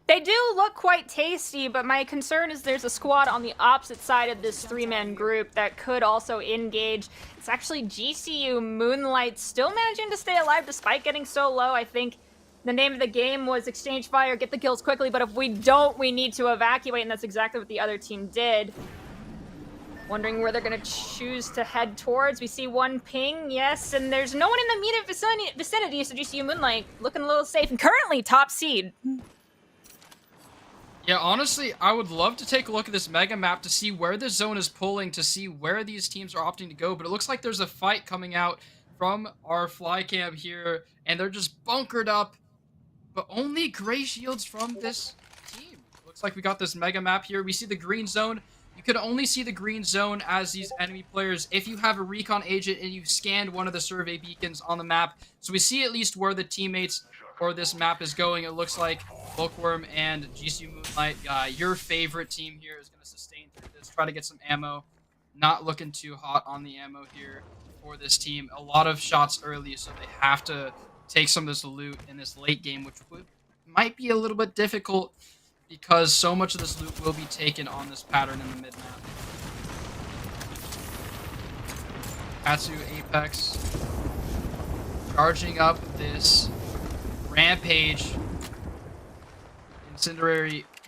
They do look quite tasty, but my concern is there's a squad on the opposite side of this three-man group that could also engage. It's actually GCU Moonlight still managing to stay alive despite getting so low. I think the name of the game was exchange fire, get the kills quickly, but if we don't, we need to evacuate, and that's exactly what the other team did. Wondering where they're going to choose to head towards. We see one ping, yes, and there's no one in the immediate vicinity, so GCU Moonlight looking a little safe, and currently top seed. Yeah, honestly, I would love to take a look at this mega map to see where this zone is pulling, to see where these teams are opting to go, but it looks like there's a fight coming out from our fly cam here, and they're just bunkered up, but only gray shields from this team. Looks like we got this mega map here. We see the green zone. You could only see the green zone as these enemy players if you have a recon agent and you've scanned one of the survey beacons on the map. So we see at least where the teammates or this map is going. It looks like Bookworm and GCU Moonlight, your favorite team here, is going to sustain through this. Try to get some ammo. Not looking too hot on the ammo here for this team. A lot of shots early, so they have to take some of this loot in this late game, which might be a little bit difficult because so much of this loot will be taken on this pattern in the mid-map. Katsu Apex charging up this Rampage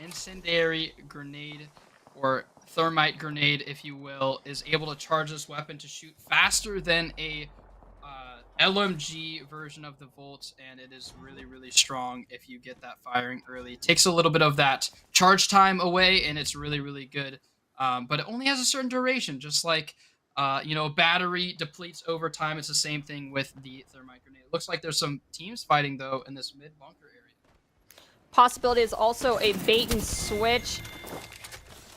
incendiary grenade, or thermite grenade, if you will, is able to charge this weapon to shoot faster than a LMG version of the Volt, and it is really, really strong if you get that firing early. It takes a little bit of that charge time away, and it's really, really good. But it only has a certain duration, just like battery depletes over time. It's the same thing with the thermite grenade. It looks like there's some teams fighting, though, in this mid-bunker area. Possibility is also a bait and switch.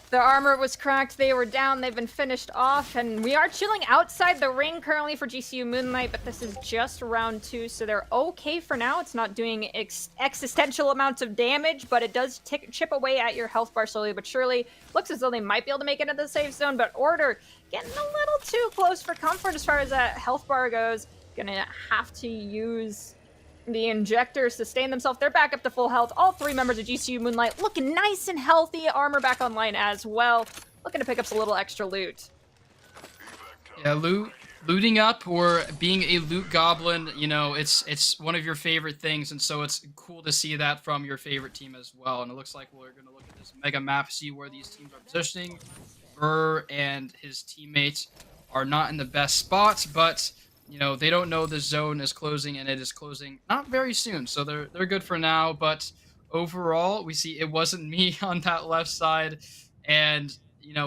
The armor was cracked, they were down, they've been finished off, and we are chilling outside the ring currently for GCU Moonlight, but this is just round 2, so they're okay for now. It's not doing existential amounts of damage, but it does chip away at your health bar slowly but surely. Looks as though they might be able to make it into the safe zone, but Order getting a little too close for comfort as far as that health bar goes. Gonna have to use the injector, sustain themselves. They're back up to full health. All 3 members of GCU Moonlight looking nice and healthy. Armor back online as well. Looking to pick up some little extra loot. Yeah, looting up or being a loot goblin, it's one of your favorite things, and so it's cool to see that from your favorite team as well. And it looks like we're going to look at this mega map, see where these teams are positioning. Burr and his teammates are not in the best spots, but they don't know the zone is closing, and it is closing not very soon. So they're good for now, but overall, we see it wasn't me on that left side. And,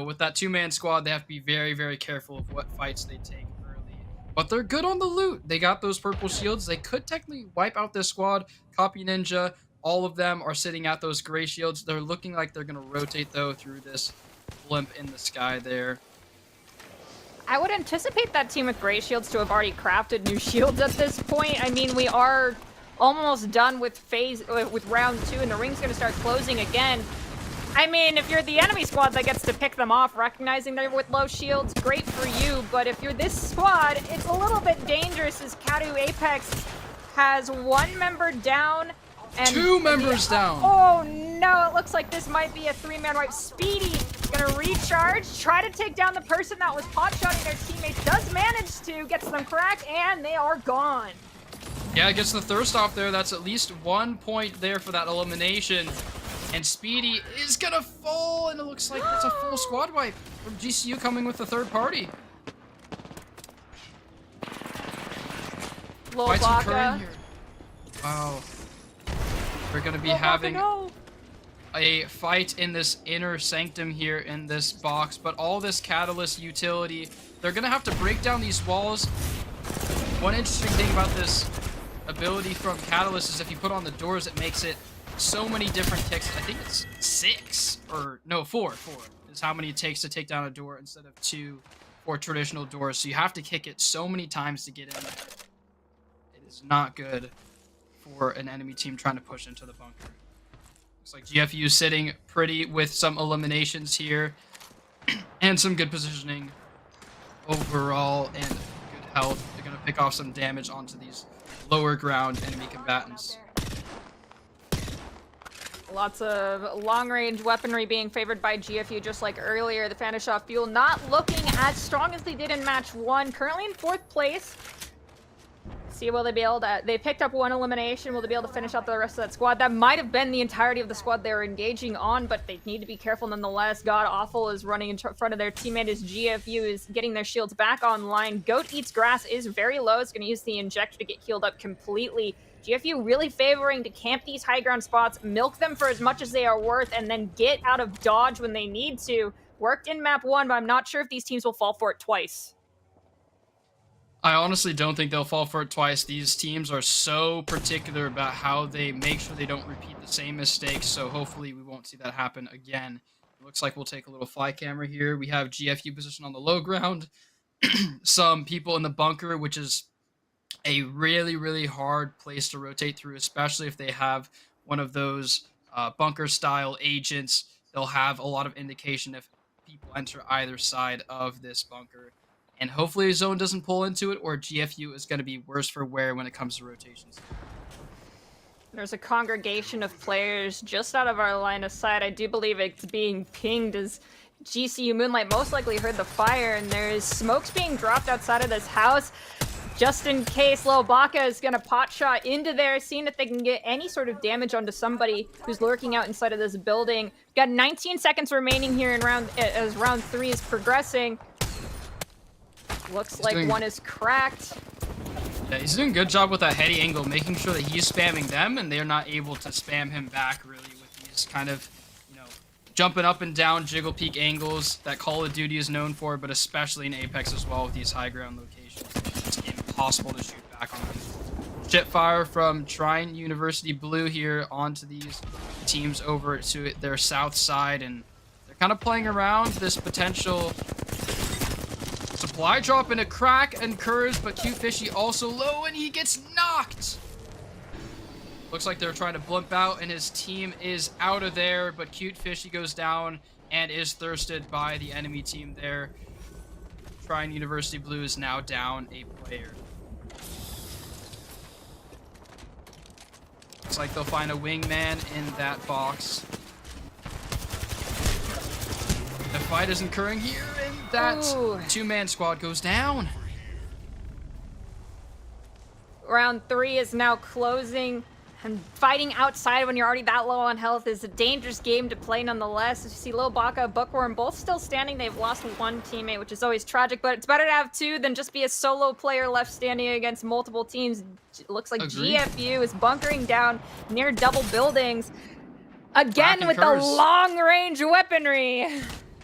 with that 2-man squad, they have to be very, very careful of what fights they take early. But they're good on the loot. They got those purple shields. They could technically wipe out this squad. Copy Ninja, all of them are sitting at those gray shields. They're looking like they're going to rotate, though, through this blimp in the sky there. I would anticipate that team with gray shields to have already crafted new shields at this point. I mean, we are almost done with round 2, and the ring's going to start closing again. I mean, if you're the enemy squad that gets to pick them off, recognizing they're with low shields, great for you. But if you're this squad, it's a little bit dangerous as Katu Apex has 1 member down. And 2 members down. Oh no, it looks like this might be a 3-man wipe. Speedy gonna recharge, try to take down the person that was pot-shotting their teammates. Does manage to, gets them cracked, and they are gone. Yeah, gets the thirst off there. That's at least 1 point there for that elimination. And Speedy is gonna fall, and it looks like it's a full squad wipe from GCU coming with the third party. Fights occurring Lobaka. here. Wow. We're gonna be Lobaka, having no. a fight in this inner sanctum here in this box, but all this catalyst utility, they're gonna have to break down these walls. One interesting thing about this ability from Catalyst is if you put on the doors, it makes it so many different ticks. I think it's 6 or no, 4 is how many it takes to take down a door instead of 2 for traditional doors. So you have to kick it so many times to get in there. It is not good for an enemy team trying to push into the bunker. Looks like GFU sitting pretty with some eliminations here and some good positioning overall and good health. They're going to pick off some damage onto these lower ground enemy combatants. Lots of long-range weaponry being favored by GFU, just like earlier. The Fanishoff Fuel not looking as strong as they did in match 1. Currently in 4th place. See, will they be able to... They picked up 1 elimination. Will they be able to finish out the rest of that squad? That might have been the entirety of the squad they were engaging on, but they need to be careful nonetheless. God Awful is running in front of their teammate as GFU is getting their shields back online. Goat Eats Grass is very low. It's going to use the injector to get healed up completely. GFU really favoring to camp these high ground spots, milk them for as much as they are worth, and then get out of dodge when they need to. Worked in map 1, but I'm not sure if these teams will fall for it twice. I honestly don't think they'll fall for it twice. These teams are so particular about how they make sure they don't repeat the same mistakes, so hopefully we won't see that happen again. It looks like we'll take a little fly camera here. We have GFU position on the low ground, some people in the bunker, which is a really, really hard place to rotate through, especially if they have one of those bunker-style agents. They'll have a lot of indication if people enter either side of this bunker. And hopefully Zone doesn't pull into it, or GFU is going to be worse for wear when it comes to rotations. There's a congregation of players just out of our line of sight. I do believe it's being pinged as GCU Moonlight most likely heard the fire, and there's smokes being dropped outside of this house. Just in case Lobaka is going to pot shot into there, seeing if they can get any sort of damage onto somebody who's lurking out inside of this building. Got 19 seconds remaining here in as round 3 is progressing. Looks like one is cracked. Yeah, he's doing a good job with that heady angle, making sure that he's spamming them and they're not able to spam him back really with these kind of, jumping up and down jiggle peek angles that Call of Duty is known for, but especially in Apex as well with these high ground locations. It's impossible to shoot back on them. Ship fire from Trine University Blue here onto these teams over to their south side, and they're kind of playing around this potential supply drop in a crack and curves, but Cute Fishy also low and he gets knocked. Looks like they're trying to blimp out and his team is out of there, but Cute Fishy goes down and is thirsted by the enemy team there. Trine University Blue is now down a player. Looks like they'll find a wingman in that box. The fight is occurring here, and that two-man squad goes down. Round 3 is now closing, and fighting outside when you're already that low on health is a dangerous game to play nonetheless. As you see Lobaka, Bookworm both still standing. They've lost 1 teammate, which is always tragic, but it's better to have 2 than just be a solo player left standing against multiple teams. It looks like Agreed. GFU is bunkering down near double buildings. Again with the curse. long-range weaponry.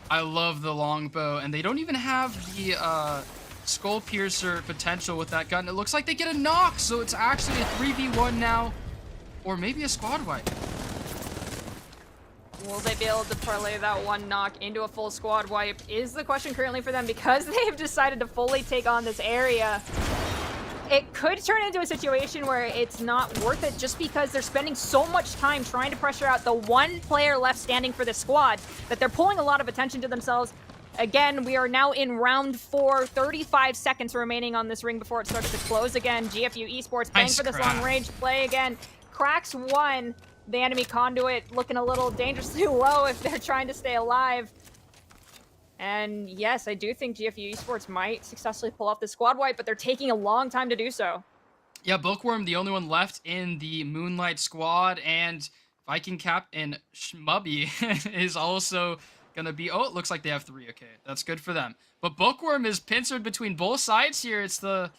I love the longbow, and they don't even have the skull piercer potential with that gun. It looks like they get a knock, so it's actually a 3v1 now, or maybe a squad wipe. Will they be able to parlay that 1 knock into a full squad wipe is the question currently for them, because they've decided to fully take on this area. It could turn into a situation where it's not worth it just because they're spending so much time trying to pressure out the 1 player left standing for the squad that they're pulling a lot of attention to themselves. Again, we are now in round 4, 35 seconds remaining on this ring before it starts to close again. GFU Esports playing Nice for this crack. long range play again. Cracks 1. The enemy conduit looking a little dangerously low if they're trying to stay alive. And yes, I do think GFU Esports might successfully pull off the squad wipe, but they're taking a long time to do so. Yeah, Bookworm, the only one left in the Moonlight squad, and Viking Cap and Schmubby is also gonna be... Oh, it looks like they have 3. Okay, that's good for them. But Bookworm is pincered between both sides here. It's the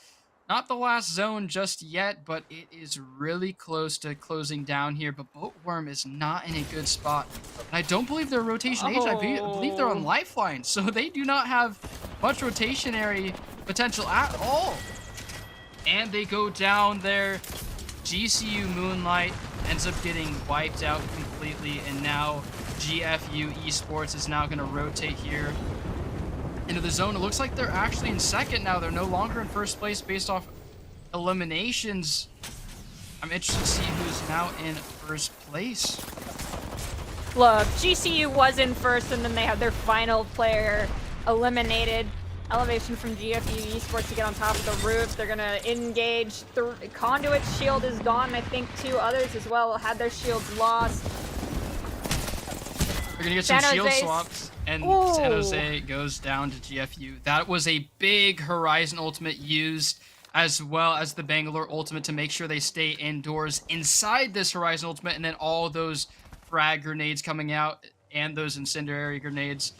Not the last zone just yet, but it is really close to closing down here. But Boatworm is not in a good spot. And I don't believe they're rotation agent. I believe they're on Oh. lifeline. So they do not have much rotationary potential at all. And they go down there. GCU Moonlight ends up getting wiped out completely. And now GFU Esports is now going to rotate here into the zone. It looks like they're actually in second now. They're no longer in first place based off eliminations. I'm interested to see who's now in first place. Look, GCU was in first, and then they had their final player eliminated. Elevation from GFU Esports to get on top of the roof. They're gonna engage. The Conduit shield is gone. I think 2 others as well had their shields lost. We're gonna get some San shield Jose's- swaps, and Ooh. San Jose goes down to GFU. That was a big Horizon ultimate used, as well as the Bangalore ultimate, to make sure they stay indoors inside this Horizon ultimate, and then all those frag grenades coming out and those incendiary grenades.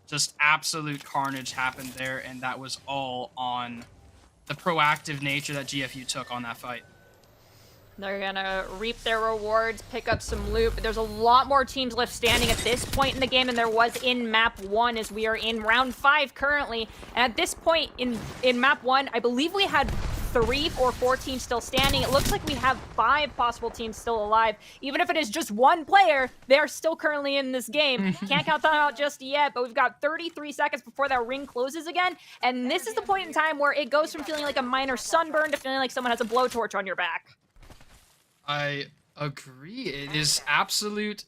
Just absolute carnage happened there, and that was all on the proactive nature that GFU took on that fight. They're gonna reap their rewards, pick up some loot, but there's a lot more teams left standing at this point in the game than there was in map 1, as we are in round 5 currently. And at this point in map 1, I believe we had 3 or 4 teams still standing. It looks like we have 5 possible teams still alive. Even if it is just one player, they are still currently in this game. Can't count them out just yet, but we've got 33 seconds before that ring closes again. And this is the point in time where it goes from feeling like a minor sunburn to feeling like someone has a blowtorch on your back. I agree. It is absolute.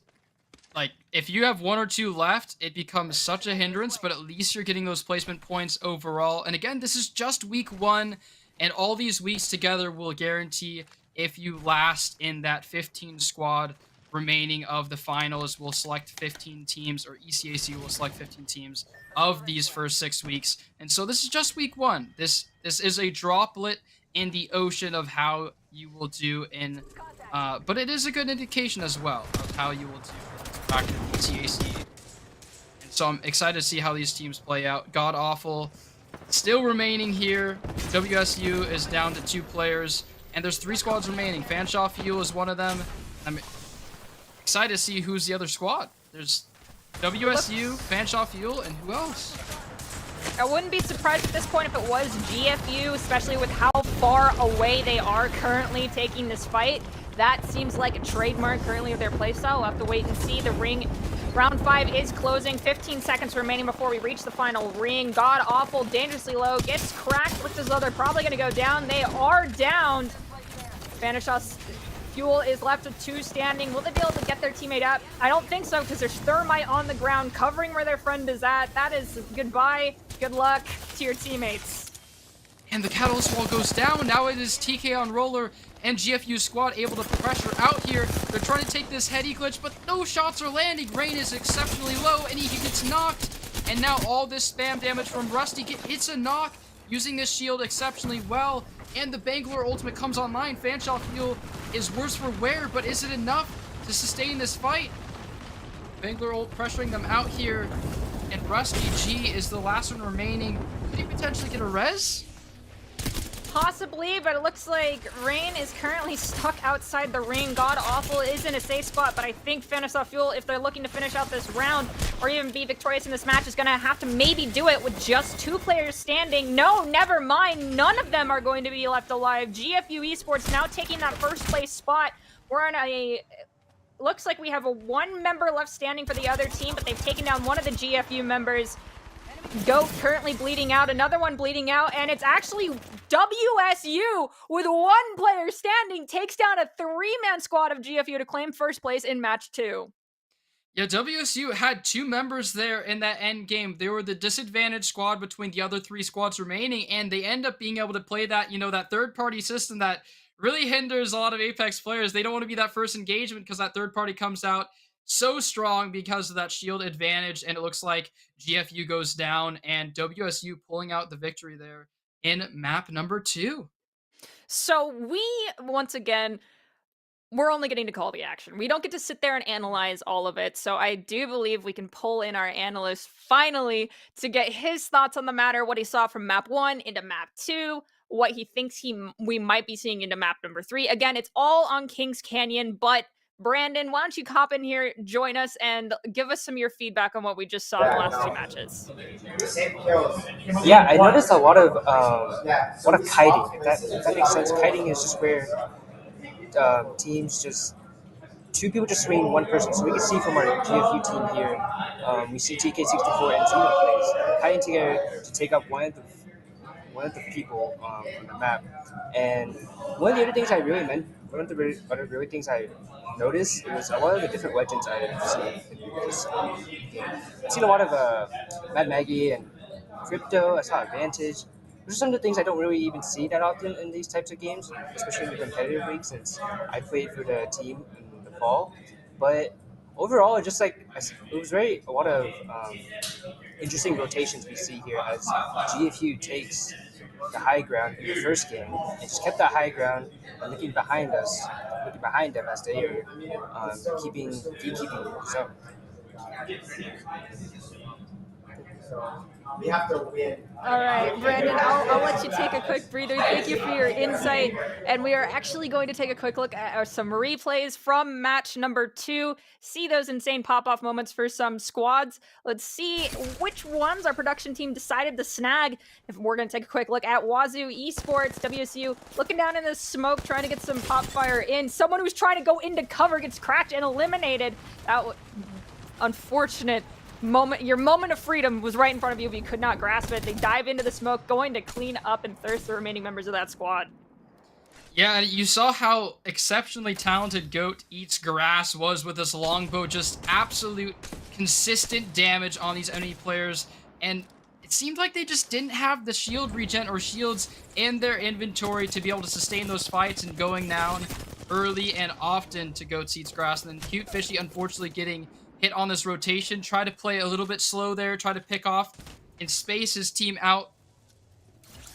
Like, if you have 1 or 2 left, it becomes such a hindrance, but at least you're getting those placement points overall. And again, this is just week 1, and all these weeks together will guarantee if you last in that 15 squad remaining of the finals, we'll select 15 teams, or ECAC will select 15 teams of these first 6 weeks. And so this is just week 1. This is a droplet in the ocean of how you will do in, but it is a good indication as well of how you will do back in the ECAC. And so I'm excited to see how these teams play out. God Awful still remaining here. WSU is down to 2 players, and there's 3 squads remaining. Fanshawe Fuel is one of them. I'm excited to see who's the other squad. There's WSU, Fanshawe Fuel, and who else? I wouldn't be surprised at this point if it was GFU, especially with how far away they are currently taking this fight. That seems like a trademark currently of their playstyle. We'll have to wait and see. The ring, round 5 is closing. 15 seconds remaining before we reach the final ring. God Awful, dangerously low, gets cracked. Looks as though they're probably going to go down. They are downed. Fanshawe Fuel is left with 2 standing. Will they be able to get their teammate up? I don't think so, because there's Thermite on the ground covering where their friend is at. That is goodbye. Good luck to your teammates. And the Catalyst Wall goes down. Now it is TK on Roller and GFU squad able to pressure out here. They're trying to take this heady glitch, but no shots are landing. Rain is exceptionally low, and he gets knocked. And now all this spam damage from Rusty hits a knock, using this shield exceptionally well. And the Bangalore ultimate comes online. Fanshawe Fuel is worse for wear, but is it enough to sustain this fight? Bangalore ult pressuring them out here. And Rusty G is the last one remaining. Could he potentially get a res? Possibly, but it looks like Rain is currently stuck outside the ring. God Awful is in a safe spot, but I think Fanshawe Fuel, if they're looking to finish out this round or even be victorious in this match, is going to have to maybe do it with just 2 players standing. No, never mind. None of them are going to be left alive. GFU Esports now taking that first place spot. We're on a... Looks like we have a 1 member left standing for the other team, but they've taken down one of the GFU members. Goat currently bleeding out, another one bleeding out, and it's actually WSU with 1 player standing takes down a 3-man squad of GFU to claim first place in match 2. Yeah, WSU had 2 members there in that end game. They were the disadvantaged squad between the other 3 squads remaining, and they end up being able to play that, that third-party system that really hinders a lot of Apex players. They don't want to be that first engagement because that third party comes out so strong because of that shield advantage, and it looks like GFU goes down and WSU pulling out the victory there in map number 2. So we, once again, we're only getting to call the action. We don't get to sit there and analyze all of it. So I do believe we can pull in our analyst finally to get his thoughts on the matter, what he saw from map 1 into map 2, what he thinks we might be seeing into map number 3. Again, it's all on Kings Canyon, but Brandon, why don't you hop in here, join us, and give us some of your feedback on what we just saw in the last 2 matches. Yeah, I noticed a lot of kiting. If that makes sense. Kiting is just where teams just 2 people just swing 1 person. So we can see from our GFU team here, we see TK64 and Zeno plays kiting together to take up one of the people on the map. And one of the other things I really noticed was a lot of the different legends I've seen in this game. I've seen a lot of Mad Maggie and Crypto. I saw Advantage. Those are some of the things I don't really even see that often in these types of games, especially in the competitive league, since I played for the team in the fall. But overall, it was a lot of interesting rotations we see here as GFU takes the high ground in the first game and just kept that high ground and looking behind them as they are keeping so. We have to win. All right, Brandon, I'll let you take a quick breather. Thank you for your insight. And we are actually going to take a quick look at some replays from match number 2. See those insane pop-off moments for some squads. Let's see which ones our production team decided to snag. If we're going to take a quick look at Wazoo Esports, WSU, looking down in the smoke, trying to get some pop fire in. Someone who's trying to go into cover gets cracked and eliminated. That was unfortunate. Your moment of freedom was right in front of you, but you could not grasp it. They dive into the smoke, going to clean up and thirst the remaining members of that squad. Yeah, you saw how exceptionally talented Goat Eats Grass was with this longbow, just absolute consistent damage on these enemy players, and it seemed like they just didn't have the shield regen or shields in their inventory to be able to sustain those fights and going down early and often to Goat Eats Grass. And then Cute Fishy unfortunately getting hit on this rotation, try to play a little bit slow there, try to pick off and space his team out.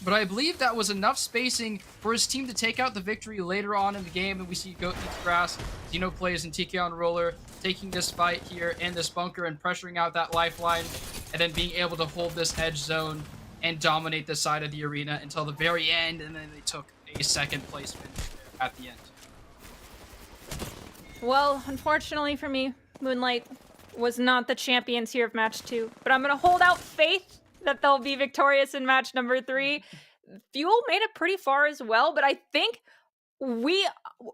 But I believe that was enough spacing for his team to take out the victory later on in the game. And we see Goat Eats Grass, Zeno plays, and TK on Roller taking this fight here in this bunker and pressuring out that lifeline, and then being able to hold this edge zone and dominate this side of the arena until the very end. And then they took a second place finish there at the end. Well, unfortunately for me, Moonlight was not the champions here of match 2, but I'm going to hold out faith that they'll be victorious in match number 3. Fuel made it pretty far as well, but I think we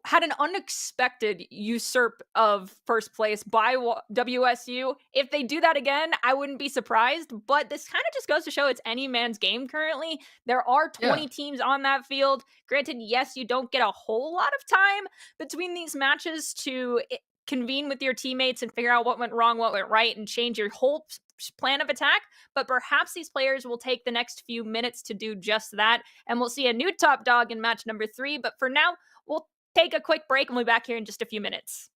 had an unexpected usurp of first place by WSU. If they do that again, I wouldn't be surprised, but this kind of just goes to show it's any man's game currently. There are 20 teams on that field. Granted, yes, you don't get a whole lot of time between these matches to convene with your teammates and figure out what went wrong, what went right, and change your whole plan of attack. But perhaps these players will take the next few minutes to do just that, and we'll see a new top dog in match number 3. But for now, we'll take a quick break and we'll be back here in just a few minutes.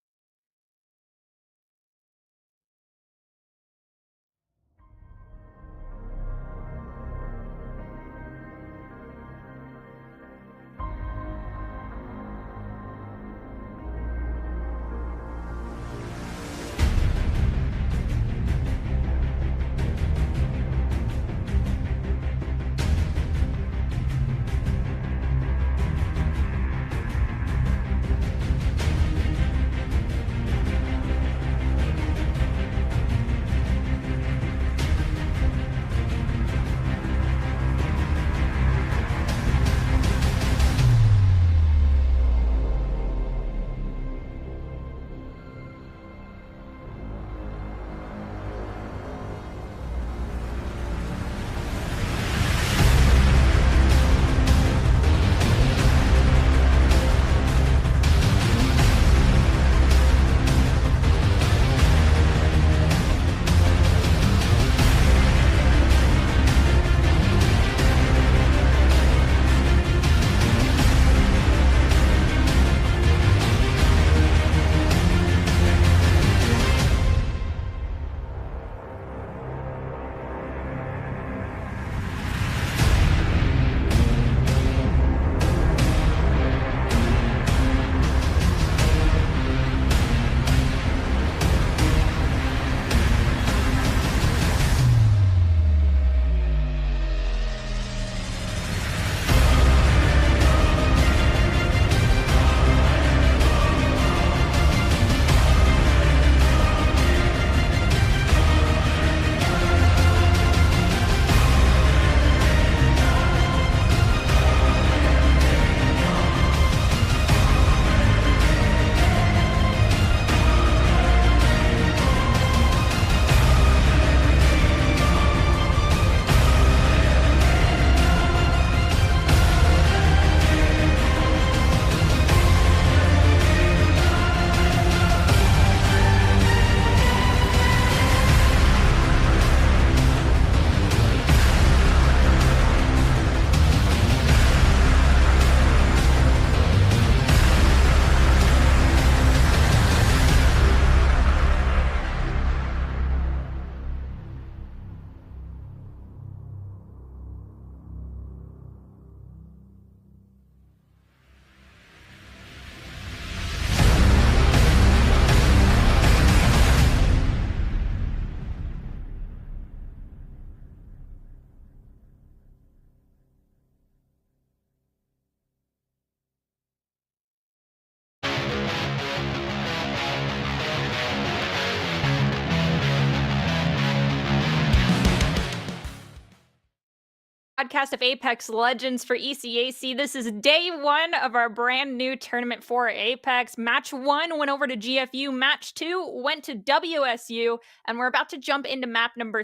Podcast of Apex Legends for ECAC. This is day one of our brand new tournament for Apex. Match one went over to GFU. Match two went to WSU, and we're about to jump into match number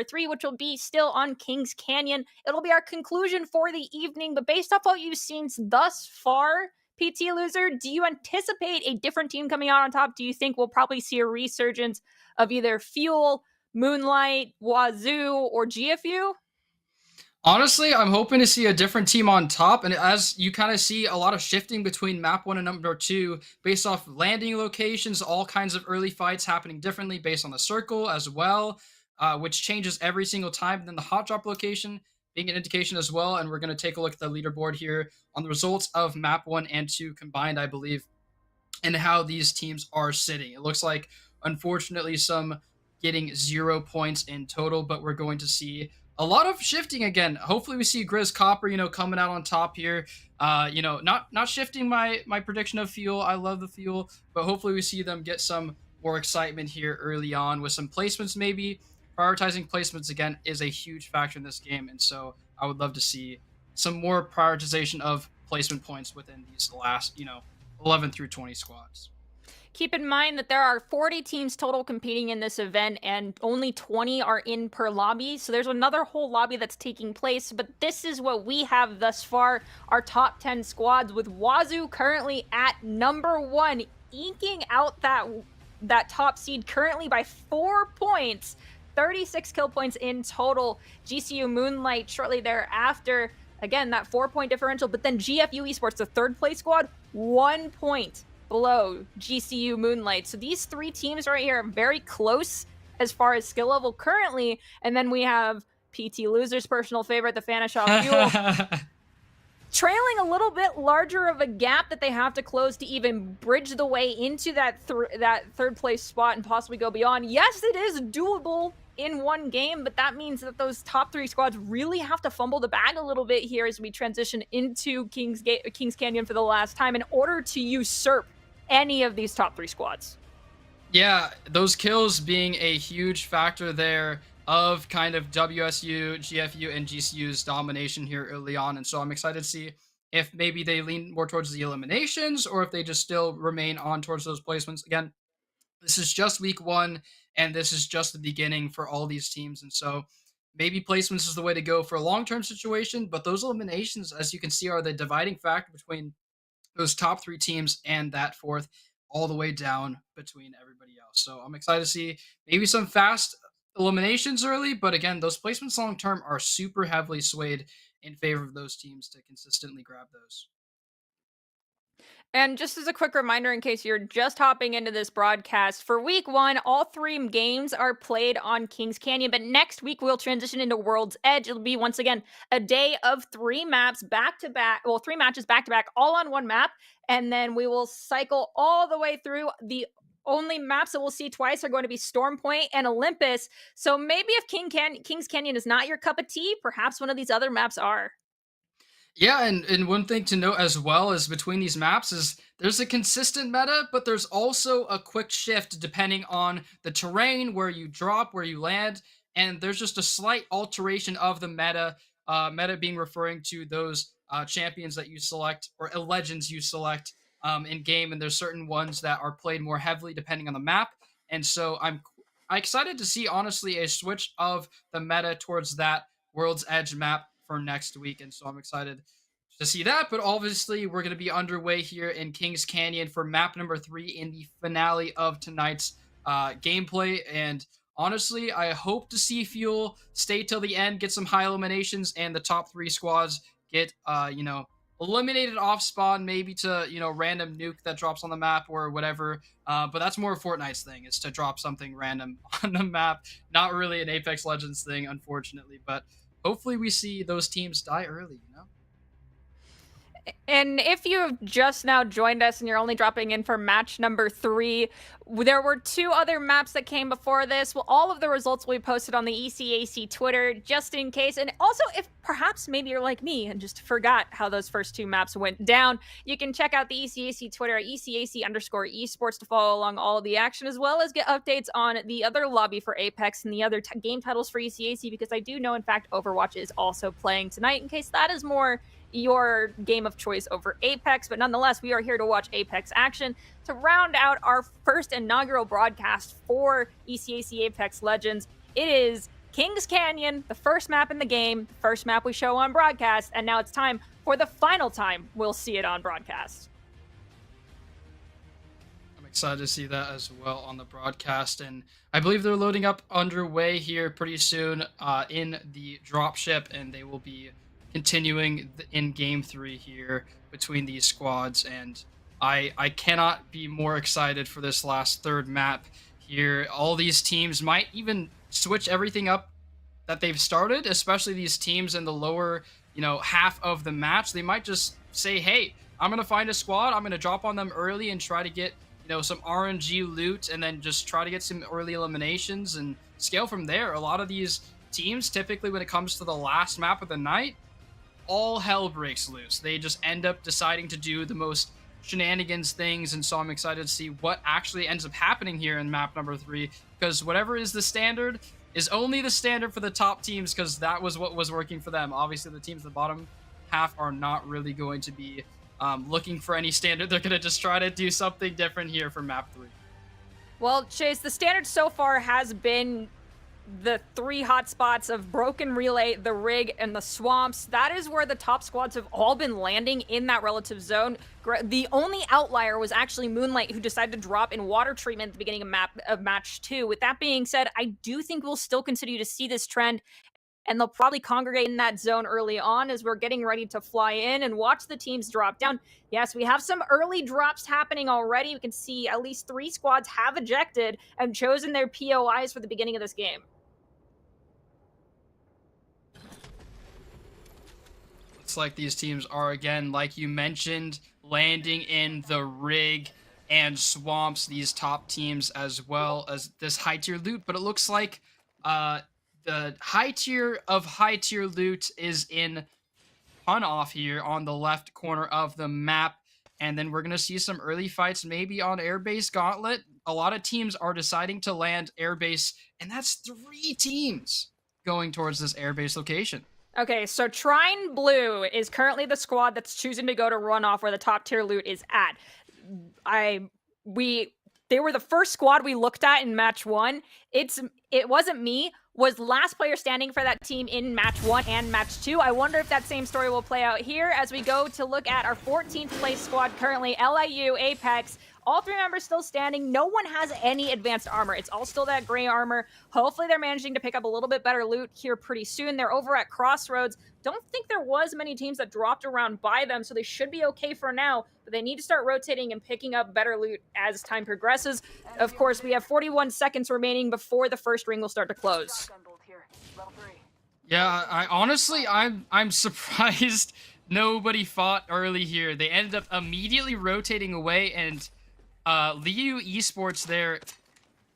three, which will be still on Kings Canyon. It'll be our conclusion for the evening. But based off what you've seen thus far, PT Loser, do you anticipate a different team coming out on top? Do you think we'll probably see a resurgence of either Fuel, Moonlight, Wazoo, or GFU? Honestly, I'm hoping to see a different team on top, and as you kind of see a lot of shifting between map one and number two, based off landing locations, all kinds of early fights happening differently based on the circle as well, which changes every single time. Then the hot drop location being an indication as well, and we're going to take a look at the leaderboard here on the results of map one and two combined, I believe, and how these teams are sitting. It looks like, unfortunately, some getting 0 points in total, but we're going to see a lot of shifting again. Hopefully, we see Grizz Copper, coming out on top here. Not shifting my prediction of Fuel. I love the Fuel, but hopefully, we see them get some more excitement here early on with some placements. Maybe prioritizing placements again is a huge factor in this game, and so I would love to see some more prioritization of placement points within these last 11 through 20 squads. Keep in mind that there are 40 teams total competing in this event, and only 20 are in per lobby. So there's another whole lobby that's taking place. But this is what we have thus far, our top 10 squads, with Wazoo currently at number one, eking out that top seed currently by 4 points, 36 kill points in total. GCU Moonlight shortly thereafter. Again, that 4-point differential. But then GFU Esports, the third place squad, 1 point below GCU Moonlight. So these three teams right here are very close as far as skill level currently. And then we have PT Loser's personal favorite, the Fanishaw Fuel, trailing a little bit larger of a gap that they have to close to even bridge the way into that third place spot and possibly go beyond. Yes, it is doable in one game, but that means that those top three squads really have to fumble the bag a little bit here as we transition into Kings Canyon for the last time in order to usurp any of these top three squads. Yeah, those kills being a huge factor there of kind of WSU, GFU, and GCU's domination here early on. And so I'm excited to see if maybe they lean more towards the eliminations or if they just still remain on towards those placements. Again, this is just week one, and this is just the beginning for all these teams. And so maybe placements is the way to go for a long-term situation, but those eliminations, as you can see, are the dividing factor between those top three teams and that fourth, all the way down between everybody else. So I'm excited to see maybe some fast eliminations early, but again, those placements long term are super heavily swayed in favor of those teams to consistently grab those. And just as a quick reminder, in case you're just hopping into this broadcast, for week one, all three games are played on Kings Canyon. But next week, we'll transition into World's Edge. It'll be, once again, a day of 3 maps back to back. Well, 3 matches back to back, all on one map. And then we will cycle all the way through. The only maps that we'll see twice are going to be Storm Point and Olympus. So maybe if Kings Canyon is not your cup of tea, perhaps one of these other maps are. Yeah, and one thing to note as well is between these maps is there's a consistent meta, but there's also a quick shift depending on the terrain, where you drop, where you land, and there's just a slight alteration of the meta. Meta being referring to those champions that you select or legends you select in game, and there's certain ones that are played more heavily depending on the map. And so I'm excited to see honestly a switch of the meta towards that World's Edge map for next week, and so I'm excited to see that. But obviously, we're going to be underway here in Kings Canyon for map number 3 in the finale of tonight's gameplay. And honestly, I hope to see Fuel stay till the end, get some high eliminations, and the top 3 squads get eliminated off spawn, maybe to random nuke that drops on the map or whatever. But that's more Fortnite's thing, is to drop something random on the map. Not really an Apex Legends thing, unfortunately, but hopefully we see those teams die early. And if you've just now joined us and you're only dropping in for match number 3, there were 2 other maps that came before this. Well, all of the results will be posted on the ECAC Twitter just in case. And also, if perhaps maybe you're like me and just forgot how those first 2 maps went down, you can check out the ECAC Twitter at ECAC_esports to follow along all of the action, as well as get updates on the other lobby for Apex and the other game titles for ECAC, because I do know, in fact, Overwatch is also playing tonight, in case that is more your game of choice over Apex. But nonetheless, we are here to watch Apex action to round out our first inaugural broadcast for ECAC Apex Legends. It is Kings Canyon, the first map in the game, the first map we show on broadcast, and now it's time for the final time we'll see it on broadcast. I'm excited to see that as well on the broadcast, and I believe they're loading up underway here pretty soon in the dropship, and they will be continuing in game 3 here between these squads. And I cannot be more excited for this last third map here. All these teams might even switch everything up that they've started, especially these teams in the lower, half of the match. They might just say, hey, I'm going to find a squad, I'm going to drop on them early and try to get, some RNG loot, and then just try to get some early eliminations and scale from there. A lot of these teams, typically when it comes to the last map of the night, all hell breaks loose. They just end up deciding to do the most shenanigans things, and so I'm excited to see what actually ends up happening here in map number 3, because whatever is the standard is only the standard for the top teams, because that was what was working for them. Obviously, the teams at the bottom half are not really going to be looking for any standard. They're going to just try to do something different here for map 3. Well, Chase, the standard so far has been the 3 hotspots of Broken Relay, the Rig, and the Swamps. That is where the top squads have all been landing in that relative zone. The only outlier was actually Moonlight, who decided to drop in Water Treatment at the beginning of match 2. With that being said, I do think we'll still continue to see this trend, and they'll probably congregate in that zone early on as we're getting ready to fly in and watch the teams drop down. Yes, we have some early drops happening already. We can see at least 3 squads have ejected and chosen their POIs for the beginning of this game. Looks like these teams are, again, like you mentioned, landing in the Rig and Swamps, these top teams, as well as this high tier loot. But it looks like the high tier of high tier loot is in Pun Off here on the left corner of the map. And then we're going to see some early fights maybe on Airbase Gauntlet. A lot of teams are deciding to land Airbase, and that's 3 teams going towards this Airbase location. Okay, so Trine Blue is currently the squad that's choosing to go to Runoff, where the top tier loot is at. They were the first squad we looked at in match 1. It wasn't me. Was last player standing for that team in match 1 and match 2. I wonder if that same story will play out here as we go to look at our 14th place squad currently, LIU, Apex. All 3 members still standing. No one has any advanced armor. It's all still that gray armor. Hopefully they're managing to pick up a little bit better loot here pretty soon. They're over at Crossroads. Don't think there was many teams that dropped around by them, so they should be okay for now, but they need to start rotating and picking up better loot as time progresses. Of course, we have 41 seconds remaining before the first ring will start to close. Yeah, I'm surprised nobody fought early here. They ended up immediately rotating away, and Liu Esports there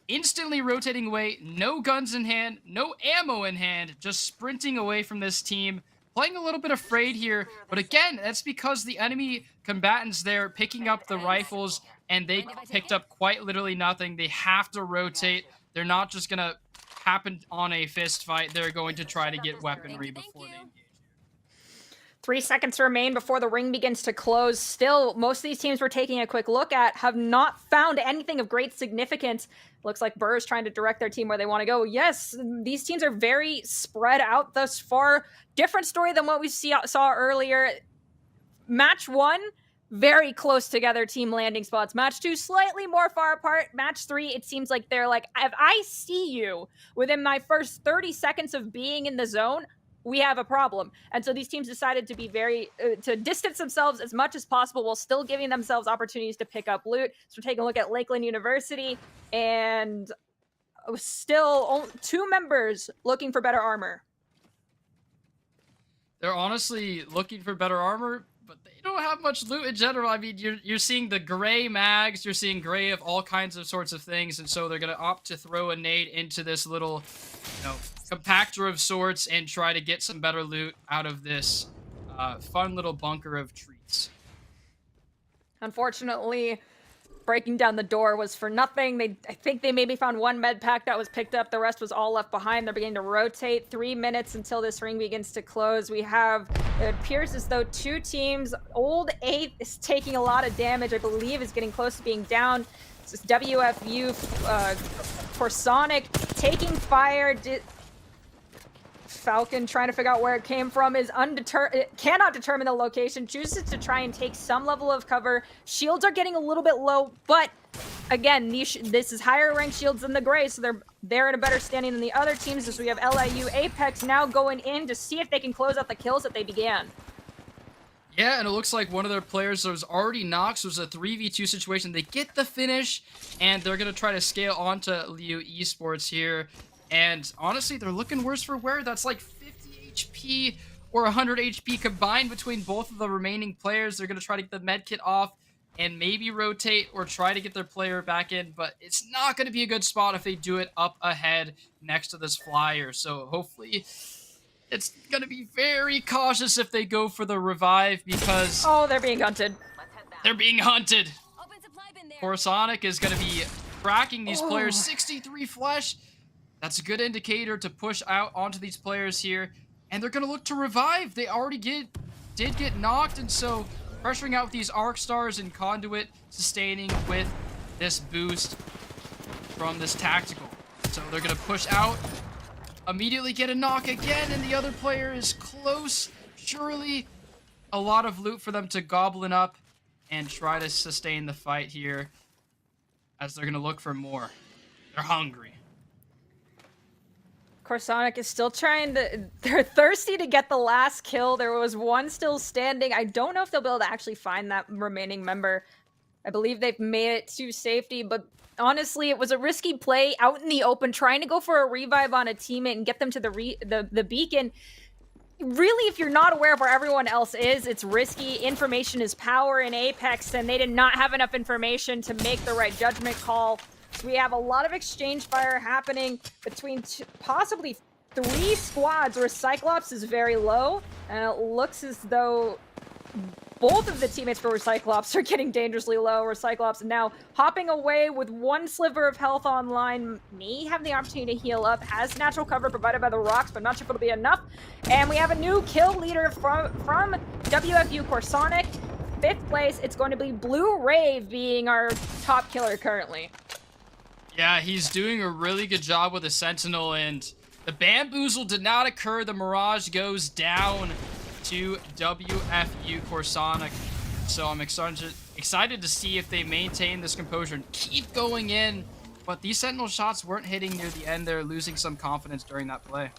instantly rotating away, no guns in hand, no ammo in hand, just sprinting away from this team, playing a little bit afraid here. But again, that's because the enemy combatants there picking up the rifles, and they picked up quite literally nothing. They have to rotate. They're not just gonna happen on a fist fight. They're going to try to get weaponry before they engage. 3 seconds remain before the ring begins to close. Still, most of these teams we're taking a quick look at have not found anything of great significance. Looks like Burr is trying to direct their team where they want to go. Yes, these teams are very spread out thus far. Different story than what we saw earlier. Match 1, very close together team landing spots. Match 2, slightly more far apart. Match 3, it seems like they're like, if I see you within my first 30 seconds of being in the zone, we have a problem. And so these teams decided to be to distance themselves as much as possible while still giving themselves opportunities to pick up loot. So we're taking a look at Lakeland University, and still 2 members looking for better armor. They're honestly looking for better armor, but they don't have much loot in general. I mean, you're seeing the gray mags, you're seeing gray of all kinds of sorts of things, and so they're gonna opt to throw a nade into this little, compactor of sorts and try to get some better loot out of this fun little bunker of treats. Unfortunately, breaking down the door was for nothing. I think they maybe found one med pack that was picked up. The rest was all left behind. They're beginning to rotate. 3 minutes until this ring begins to close. It appears as though 2 teams. Old 8 is taking a lot of damage. I believe is getting close to being down. This is WFU Corsonic taking fire. Falcon trying to figure out where it came from is cannot determine the location, chooses to try and take some level of cover. Shields are getting a little bit low, but again, this is higher ranked shields than the Gray, so they're in a better standing than the other teams, as we have LIU Apex now going in to see if they can close out the kills that they began. Yeah, and it looks like one of their players was already knocked, so it was a 3v2 situation. They get the finish, and they're going to try to scale onto LIU Esports here. And honestly, they're looking worse for wear. That's like 50 HP or 100 HP combined between both of the remaining players. They're going to try to get the medkit off and maybe rotate or try to get their player back in. But it's not going to be a good spot if they do it up ahead next to this flyer. So hopefully it's going to be very cautious if they go for the revive because... Oh, they're being hunted. They're being hunted. Corsonic is going to be cracking these players. 63 flesh. That's a good indicator to push out onto these players here. And they're going to look to revive. They already did get knocked. And so pressuring out with these Arc Stars and Conduit, sustaining with this boost from this tactical. So they're going to push out, immediately get a knock again. And the other player is close. Surely a lot of loot for them to goblin up and try to sustain the fight here as they're going to look for more. They're hungry. Corsonic is still they're thirsty to get the last kill. There was one still standing. I don't know if they'll be able to actually find that remaining member. I believe they've made it to safety, but honestly, it was a risky play out in the open, trying to go for a revive on a teammate and get them to the beacon. Really, if you're not aware of where everyone else is, it's risky. Information is power in Apex, and they did not have enough information to make the right judgment call. We have a lot of exchange fire happening between possibly 3 squads where Cyclops is very low, and it looks as though both of the teammates for Cyclops are getting dangerously low. Cyclops now hopping away with 1 sliver of health online, may have the opportunity to heal up, has natural cover provided by the rocks, but not sure if it'll be enough. And we have a new kill leader from WFU Corsonic. 5th place, it's going to be Blue Rave being our top killer currently. Yeah, he's doing a really good job with the Sentinel, and the bamboozle did not occur. The Mirage goes down to WFU Corsonic. So I'm excited to see if they maintain this composure and keep going in. But these Sentinel shots weren't hitting near the end. They're losing some confidence during that play.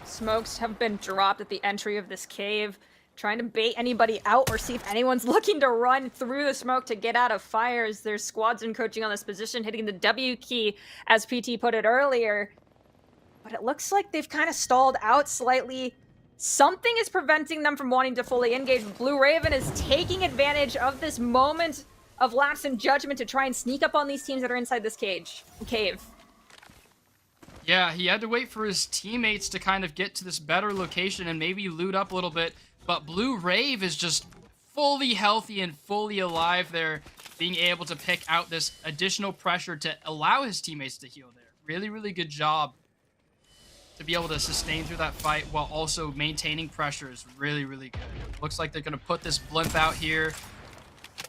Smokes have been dropped at the entry of this cave, trying to bait anybody out or see if anyone's looking to run through the smoke to get out of fires. There's squads encroaching on this position, hitting the W key, as PT put it earlier. But it looks like they've kind of stalled out slightly. Something is preventing them from wanting to fully engage. Blue Raven is taking advantage of this moment of lapse in judgment to try and sneak up on these teams that are inside this cave. Yeah, he had to wait for his teammates to kind of get to this better location and maybe loot up a little bit. But Blue Rave is just fully healthy and fully alive there, being able to pick out this additional pressure to allow his teammates to heal there. Really, really good job to be able to sustain through that fight while also maintaining pressure is really, really good. Looks like they're going to put this blimp out here.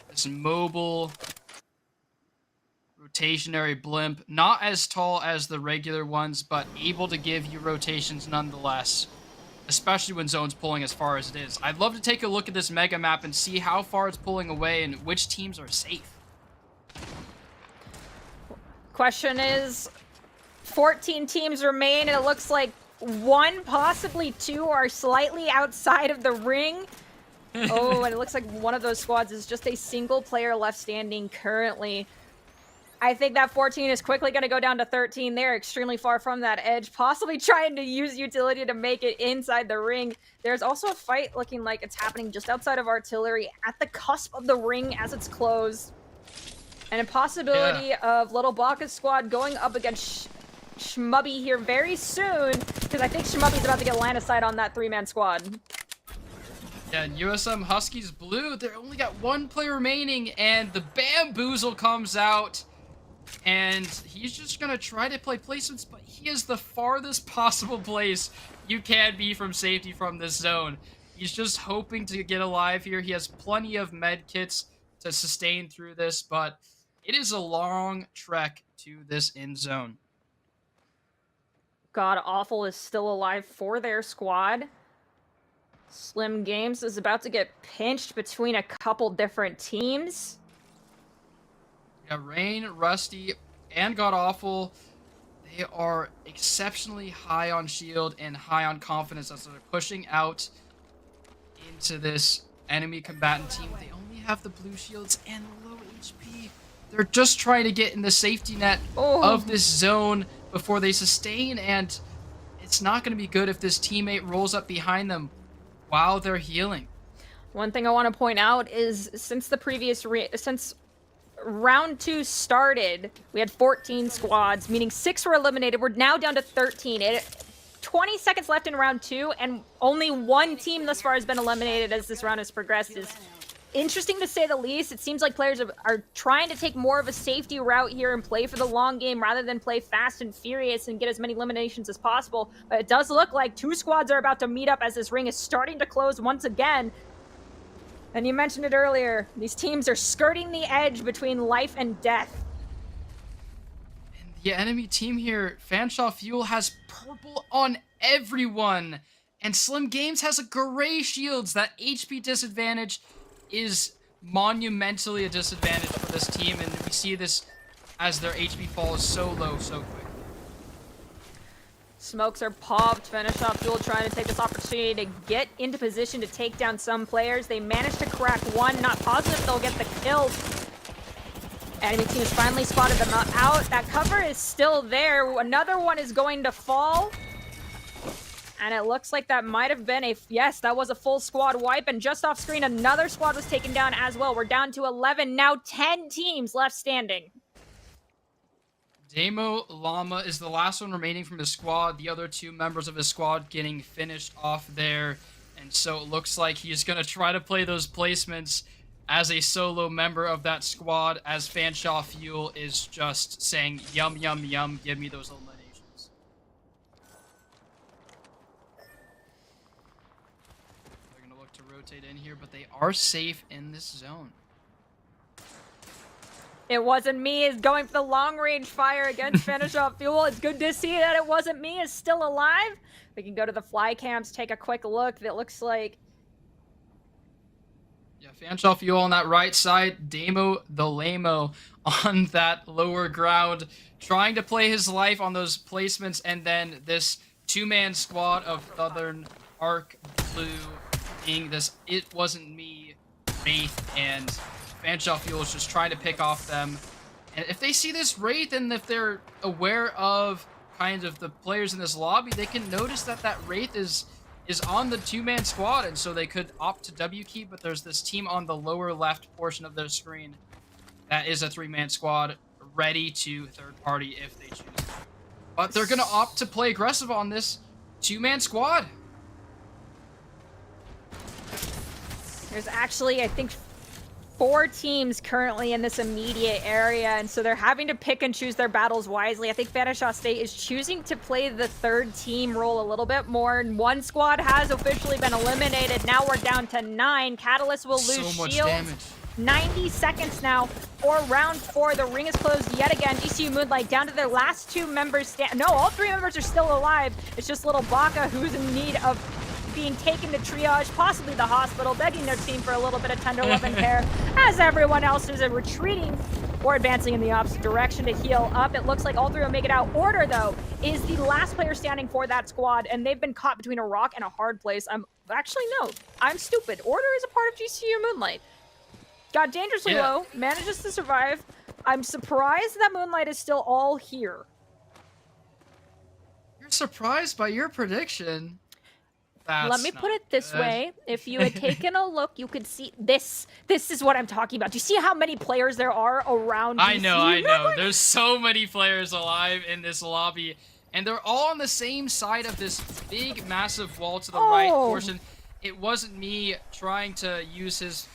This mobile rotationary blimp. Not as tall as the regular ones, but able to give you rotations nonetheless. Especially when zone's pulling as far as it is. I'd love to take a look at this mega map and see how far it's pulling away and which teams are safe. Question is, 14 teams remain, and it looks like 1, possibly 2, are slightly outside of the ring. Oh, and it looks like one of those squads is just a single player left standing currently. I think that 14 is quickly going to go down to 13. They're extremely far from that edge, possibly trying to use utility to make it inside the ring. There's also a fight looking like it's happening just outside of artillery at the cusp of the ring as it's closed. And a possibility of Little Baka's squad going up against Shmubby here very soon, because I think Shmubby's about to get line of sight on that 3-man squad. Yeah, and USM Huskies Blue, they only got 1 player remaining, and the Bamboozle comes out, and he's just gonna try to play placements, but he is the farthest possible place you can be from safety from this zone. He's just hoping to get alive here. He has plenty of med kits to sustain through this, but it is a long trek to this end zone. God Awful is still alive for their squad. Slim Games is about to get pinched between a couple different teams. Yeah, Rain, Rusty, and God Awful, they are exceptionally high on shield and high on confidence as they're pushing out into this enemy combatant team. They only have the blue shields and low HP. They're just trying to get in the safety net of this zone before they sustain, and it's not going to be good if this teammate rolls up behind them while they're healing. One thing I want to point out is since the previous since round 2 started, we had 14 squads, meaning 6 were eliminated. We're now down to 13. 20 seconds left in round 2, and only 1 team thus far has been eliminated as this round has progressed. Is interesting to say the least. It seems like players are trying to take more of a safety route here and play for the long game rather than play fast and furious and get as many eliminations as possible. But it does look like 2 squads are about to meet up as this ring is starting to close once again. And you mentioned it earlier, these teams are skirting the edge between life and death. And the enemy team here, Fanshawe Fuel, has purple on everyone. And Slim Games has a gray shields. That HP disadvantage is monumentally a disadvantage for this team, and we see this as their HP falls so low so quick. Smokes are popped. Fanshawe Fuel trying to take this opportunity to get into position to take down some players. They managed to crack 1. Not positive they'll get the kill. Enemy team has finally spotted them out. That cover is still there. Another one is going to fall. And it looks like that might have been yes, that was a full squad wipe. And just off screen, another squad was taken down as well. We're down to 11, now 10 teams left standing. Damo Llama is the last one remaining from his squad. The other 2 members of his squad getting finished off there. And so it looks like he's going to try to play those placements as a solo member of that squad, as Fanshawe Fuel is just saying, yum, yum, yum, give me those eliminations. Rotate in here, but they are safe in this zone. It wasn't me is going for the long range fire against Fanshawe Fuel. It's good to see that it wasn't me is still alive. We can go to the fly cams, take a quick look. That looks like Fanshawe Fuel on that right side, Damo the Lamo on that lower ground, trying to play his life on those placements, and then this 2-man squad of Southern Arc Blue being this it wasn't me Wraith, and Fanshawe Fuel is just trying to pick off them. And if they see this Wraith, and if they're aware of kind of the players in this lobby, they can notice that that Wraith is on the 2-man squad, and so they could opt to W key, but there's this team on the lower left portion of their screen that is a 3-man squad ready to third party if they choose. But they're gonna opt to play aggressive on this 2-man squad. there's actually, I think, 4 teams currently in this immediate area, and so they're having to pick and choose their battles wisely. I think Fanshawe State is choosing to play the 3rd team role a little bit more, and 1 squad has officially been eliminated. Now we're down to 9. Catalyst will lose so much shields. damage. 90 seconds now for round 4. The ring is closed yet again. GCU Moonlight down to their last 2 members. No, all 3 members are still alive. It's just Little Baka who's in need of being taken to triage, possibly the hospital, begging their team for a little bit of tender love and care, as everyone else is retreating or advancing in the opposite direction to heal up. It looks like all 3 will make it out. Order, though, is the last player standing for that squad, and they've been caught between a rock and a hard place. Actually, no, I'm stupid. Order is a part of GCU Moonlight. Got dangerously low, manages to survive, I'm surprised that Moonlight is still all here. You're surprised by your prediction. Let me put it this way. If you had taken a look, you could see this. This is what I'm talking about. Do you see how many players there are around I DC? know. There's so many players alive in this lobby, and they're all on the same side of this big, massive wall to the right portion. It wasn't me trying to use his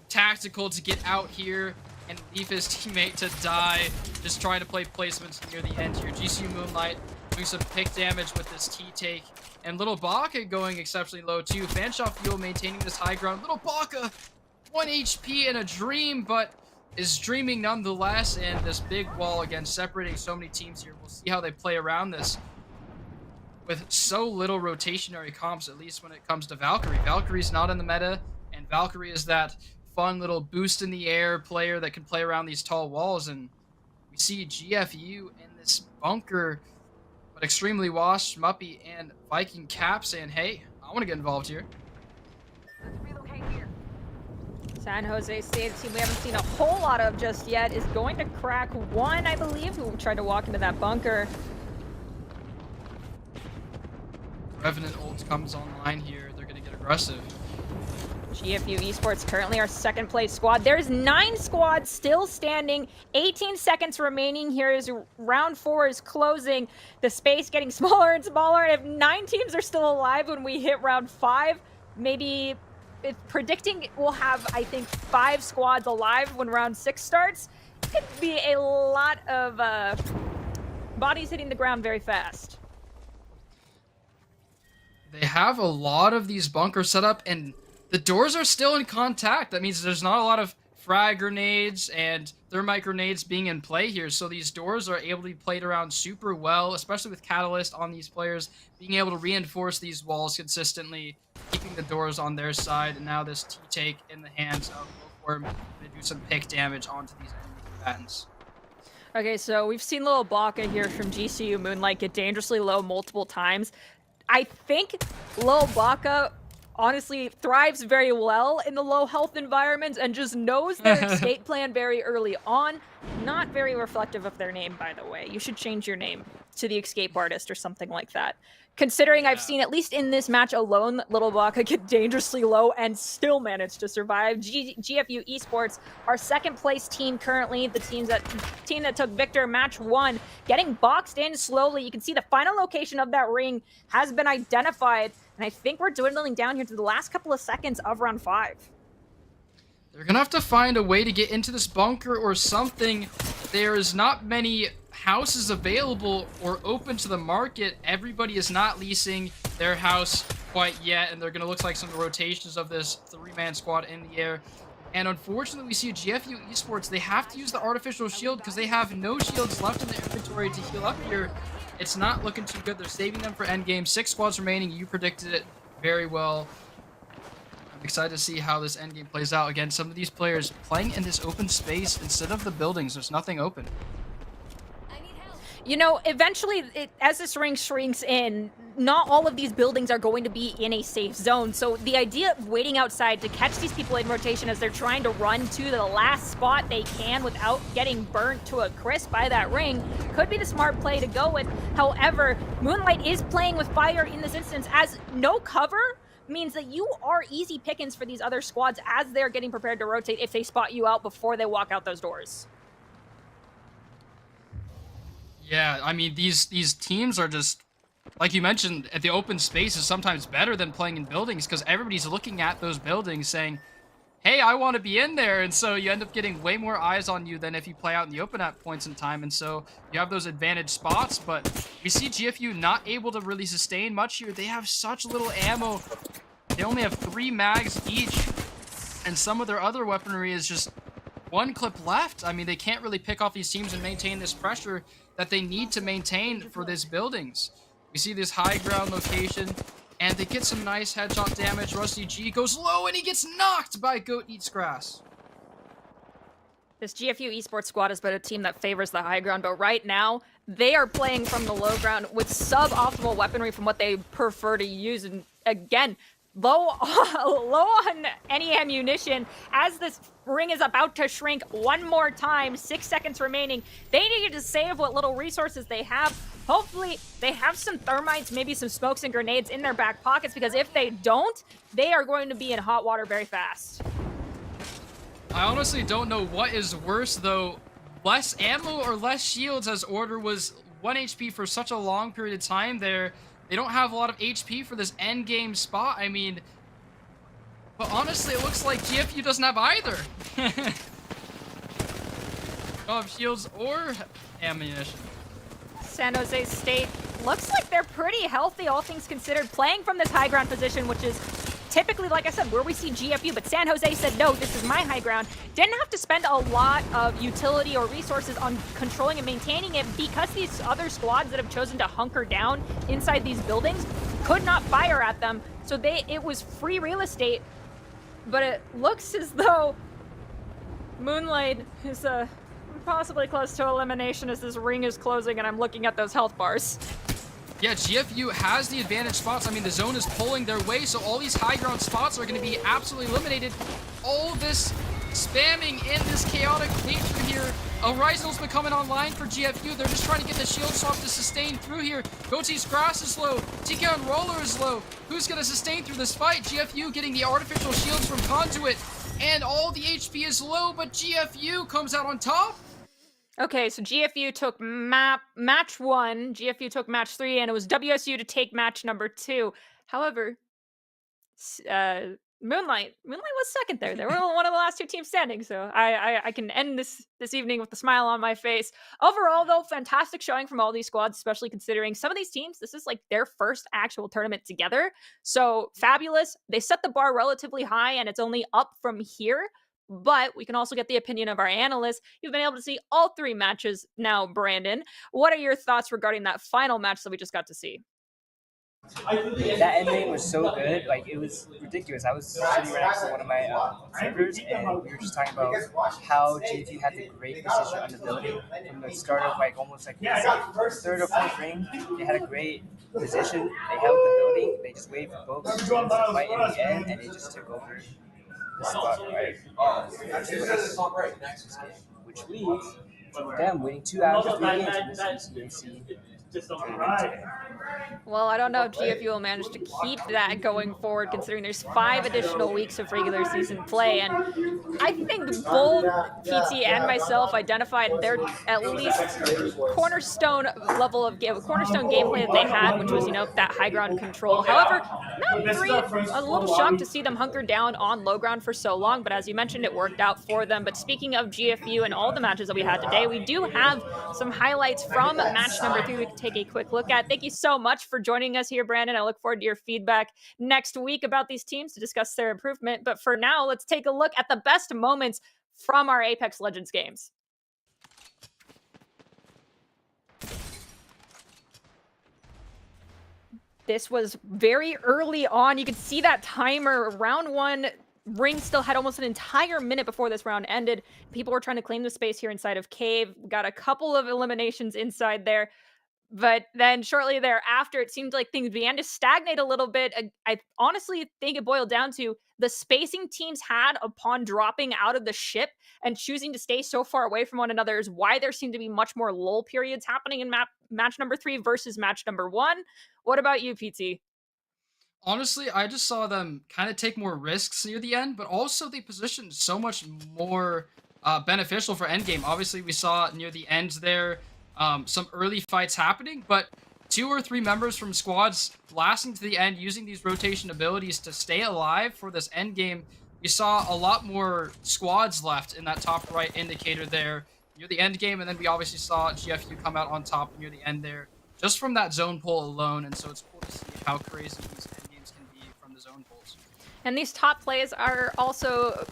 tactical to get out here and leave his teammate to die, just trying to play placements near the end here. GCU Moonlight doing some pick damage with this T-take. And Little Baka going exceptionally low too. Fanshawe Fuel maintaining this high ground. Little Baka, 1 HP in a dream, but is dreaming nonetheless. And this big wall, again, separating so many teams here. We'll see how they play around this. With so little rotationary comps, at least when it comes to Valkyrie. Valkyrie's not in the meta, and Valkyrie is that fun little boost in the air player that can play around these tall walls. And we see GFU in this bunker, but extremely washed. Muppy and Viking Cap saying, hey, I want to get involved here. San Jose State team we haven't seen a whole lot of just yet is going to crack one, I believe, who tried to walk into that bunker. Revenant ult comes online here. They're going to get aggressive. GFU Esports currently our second place squad. There's 9 squads still standing. 18 seconds remaining here as round 4 is closing. The space getting smaller and smaller. And if 9 teams are still alive when we hit round 5, maybe predicting we'll have, I think, 5 squads alive when round 6 starts. It could be a lot of bodies hitting the ground very fast. They have a lot of these bunkers set up, and the doors are still in contact. That means there's not a lot of frag grenades and thermite grenades being in play here. So these doors are able to be played around super well, especially with Catalyst on these players, being able to reinforce these walls consistently, keeping the doors on their side. And now this T-take in the hands of Worm to do some pick damage onto these enemy combatants. Okay, so we've seen Little Baka here from GCU Moonlight get dangerously low multiple times. I think Lil Baka honestly thrives very well in the low health environments and just knows their escape plan very early on. Not very reflective of their name, by the way. You should change your name to the Escape Artist or something like that. Considering I've seen, at least in this match alone, Little Baka get dangerously low and still manage to survive. GFU Esports, our second place team currently, the team that took Victor match 1, getting boxed in slowly. You can see the final location of that ring has been identified, and I think we're dwindling down here to the last couple of seconds of round 5. They're gonna have to find a way to get into this bunker or something. There's not many houses available or open to the market. Everybody is not leasing their house quite yet, and they're gonna look like some of the rotations of this 3-man squad in the air. And unfortunately, we see GFU Esports, they have to use the artificial shield because they have no shields left in their inventory to heal up here. It's not looking too good. They're saving them for endgame. 6 squads remaining. You predicted it very well. I'm excited to see how this endgame plays out. Again, some of these players playing in this open space instead of the buildings. There's nothing open. You know, eventually, as this ring shrinks in, not all of these buildings are going to be in a safe zone. So the idea of waiting outside to catch these people in rotation as they're trying to run to the last spot they can without getting burnt to a crisp by that ring could be the smart play to go with. However, Moonlight is playing with fire in this instance, as no cover means that you are easy pickings for these other squads as they're getting prepared to rotate if they spot you out before they walk out those doors. Yeah, I mean, these teams are just, like you mentioned, at the open space is sometimes better than playing in buildings because everybody's looking at those buildings saying, hey, I want to be in there. And so you end up getting way more eyes on you than if you play out in the open at points in time. And so you have those advantage spots, but we see GFU not able to really sustain much here. They have such little ammo. They only have 3 mags each, and some of their other weaponry is just 1 clip left. I mean, they can't really pick off these teams and maintain this pressure that they need to maintain for these buildings. We see this high ground location, and they get some nice headshot damage. Rusty G goes low, and he gets knocked by Goat Eats Grass. This GFU Esports squad has been a team that favors the high ground, but right now, they are playing from the low ground with suboptimal weaponry from what they prefer to use. And again, low low on any ammunition as this ring is about to shrink one more time. 6 seconds remaining. They need to save what little resources they have. Hopefully they have some thermites, maybe some smokes and grenades in their back pockets, because if they don't, they are going to be in hot water very fast. I honestly don't know what is worse though, less ammo or less shields, as Order was 1 HP for such a long period of time there. They don't have a lot of HP for this end game spot. I mean, but honestly, it looks like GFU doesn't have either. Don't have shields or ammunition. San Jose State looks like they're pretty healthy, all things considered, playing from this high ground position, which is typically, like I said, where we see GFU, but San Jose said, no, this is my high ground. Didn't have to spend a lot of utility or resources on controlling and maintaining it because these other squads that have chosen to hunker down inside these buildings could not fire at them. So it was free real estate, but it looks as though Moonlight is possibly close to elimination as this ring is closing and I'm looking at those health bars. Yeah, GFU has the advantage spots. I mean, the zone is pulling their way, so all these high ground spots are going to be absolutely eliminated. All this spamming in this chaotic nature here. Horizon's been coming online for GFU. They're just trying to get the shield swap to sustain through here. Goatee's grass is low. TK on Roller is low. Who's going to sustain through this fight? GFU getting the artificial shields from Conduit, and all the HP is low, but GFU comes out on top. Okay, so GFU took match 1, GFU took match 3, and it was WSU to take match number 2. However, Moonlight was second there. They were one of the last 2 teams standing, so I can end this evening with a smile on my face. Overall, though, fantastic showing from all these squads, especially considering some of these teams, this is like their first actual tournament together. So fabulous. They set the bar relatively high, and it's only up from here. But we can also get the opinion of our analysts. You've been able to see all 3 matches now, Brandon. What are your thoughts regarding that final match that we just got to see? That ending was so good. Like, it was ridiculous. I was sitting right next to one of my observers, and we were just talking about how GFU had the great position on the building from the start of, like, almost like the 3rd or 4th ring. They had a great position. They held the building. They just waited for both teams to fight in the end, and they just took over the spot, right? Which leads to them winning 2 out of 3 games in this ECAC tournament today. Well, I don't know if GFU will manage to keep that going forward, considering there's 5 additional weeks of regular season play. And I think both PT and myself identified their at least cornerstone level of cornerstone gameplay that they had, which was, that high ground control. However, Map 3, I was a little shocked to see them hunker down on low ground for so long, but as you mentioned, it worked out for them. But speaking of GFU and all the matches that we had today, we do have some highlights from match number 3 we can take a quick look at. Thank you so much for joining us here, Brandon. I look forward to your feedback next week about these teams to discuss their improvement. But for now, let's take a look at the best moments from our Apex Legends games. This was very early on. You could see that timer. Round 1, Ring still had almost an entire minute before this round ended. People were trying to claim the space here inside of Cave. Got a couple of eliminations inside there. But then shortly thereafter, it seemed like things began to stagnate a little bit. I honestly think it boiled down to the spacing teams had upon dropping out of the ship and choosing to stay so far away from one another is why there seemed to be much more lull periods happening in match number 3 versus match number 1. What about you, PT? Honestly, I just saw them kind of take more risks near the end, but also they positioned so much more beneficial for endgame. Obviously, we saw near the end there some early fights happening, but 2 or 3 members from squads lasting to the end, using these rotation abilities to stay alive for this end game. We saw a lot more squads left in that top right indicator there near the end game, and then we obviously saw GFU come out on top near the end there, just from that zone pull alone. And so it's cool to see how crazy these end games can be from the zone pulls. And these top plays are also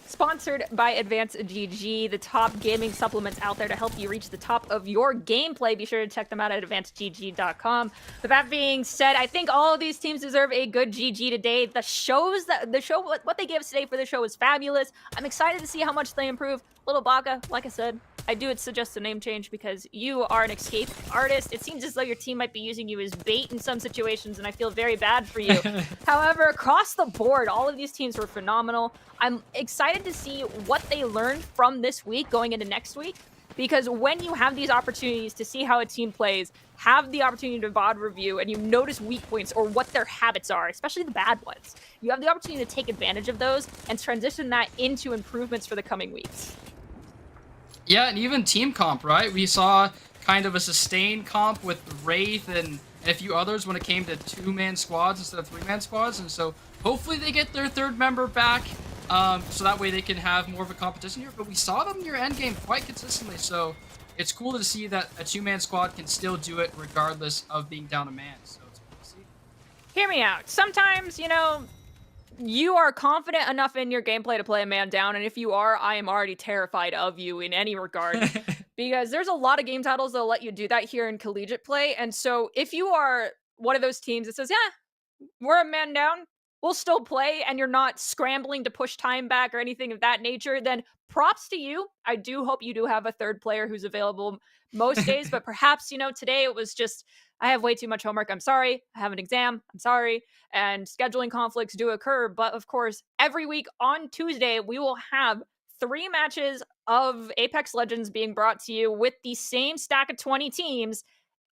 Sponsored by Advanced GG, the top gaming supplements out there to help you reach the top of your gameplay. Be sure to check them out at advancedgg.com. With that being said, I think all of these teams deserve a good GG today. What they gave us today for the show was fabulous. I'm excited to see how much they improve. Little Baka, like I said, I do suggest a name change because you are an escape artist. It seems as though your team might be using you as bait in some situations, and I feel very bad for you. However, across the board, all of these teams were phenomenal. I'm excited to see what they learned from this week going into next week, because when you have these opportunities to see how a team plays, have the opportunity to VOD review, and you notice weak points or what their habits are, especially the bad ones, you have the opportunity to take advantage of those and transition that into improvements for the coming weeks. Yeah, and even team comp, right? We saw kind of a sustained comp with Wraith and a few others when it came to 2-man squads instead of 3-man squads, and so hopefully they get their third member back, so that way they can have more of a competition here. But we saw them near endgame quite consistently, so it's cool to see that a 2-man squad can still do it regardless of being down a man. So it's cool to see. Hear me out. Sometimes, you are confident enough in your gameplay to play a man down, and if you are, I am already terrified of you in any regard. Because there's a lot of game titles that'll let you do that here in collegiate play, and so if you are one of those teams that says, yeah, we're a man down, we'll still play, and you're not scrambling to push time back or anything of that nature, then props to you. I do hope you do have a third player who's available most days, but perhaps, today it was just, I have way too much homework. I'm sorry. I have an exam. I'm sorry. And scheduling conflicts do occur. But of course, every week on Tuesday, we will have 3 matches of Apex Legends being brought to you with the same stack of 20 teams.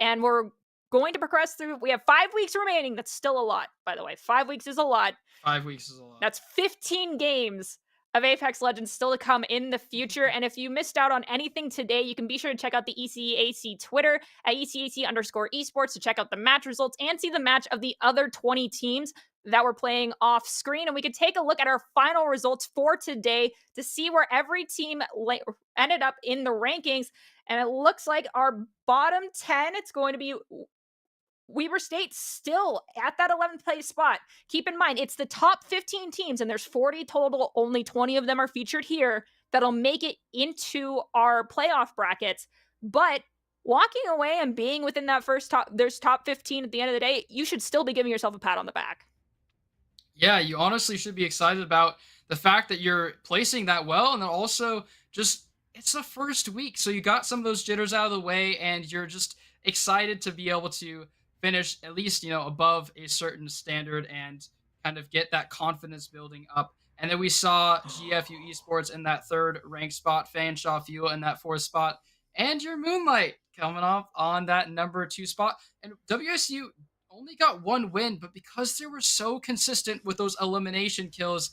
And we're going to progress through. We have 5 weeks remaining. That's still a lot, by the way. 5 weeks is a lot. 5 weeks is a lot. That's 15 games of Apex Legends still to come in the future. And if you missed out on anything today, you can be sure to check out the ECAC Twitter at ECAC_esports to check out the match results and see the match of the other 20 teams that were playing off screen. And we could take a look at our final results for today to see where every team ended up in the rankings. And it looks like our bottom 10, it's going to be Weber State still at that 11th place spot. Keep in mind, it's the top 15 teams, and there's 40 total. Only 20 of them are featured here that'll make it into our playoff brackets. But walking away and being within that there's top 15 at the end of the day, you should still be giving yourself a pat on the back. Yeah, you honestly should be excited about the fact that you're placing that well, and then also just, it's the first week, so you got some of those jitters out of the way, and you're just excited to be able to finish at least, above a certain standard and kind of get that confidence building up. And then we saw GFU Esports in that 3rd ranked spot, Fanshawe Fuel in that 4th spot, and your Moonlight coming off on that number 2 spot. And WSU only got 1 win, but because they were so consistent with those elimination kills,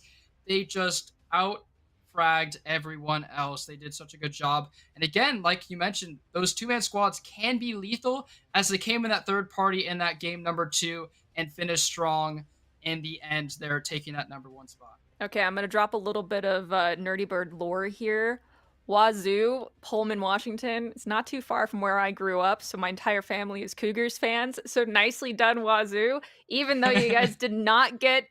they just out-fragged everyone else. They did such a good job. And again, like you mentioned, those 2-man squads can be lethal, as they came in that third party in that game number 2 and finished strong in the end. They're taking that number 1 spot. Okay, I'm going to drop a little bit of Nerdy Bird lore here. Wazoo, Pullman, Washington. It's not too far from where I grew up, so my entire family is Cougars fans. So nicely done, Wazoo. Even though you guys did not get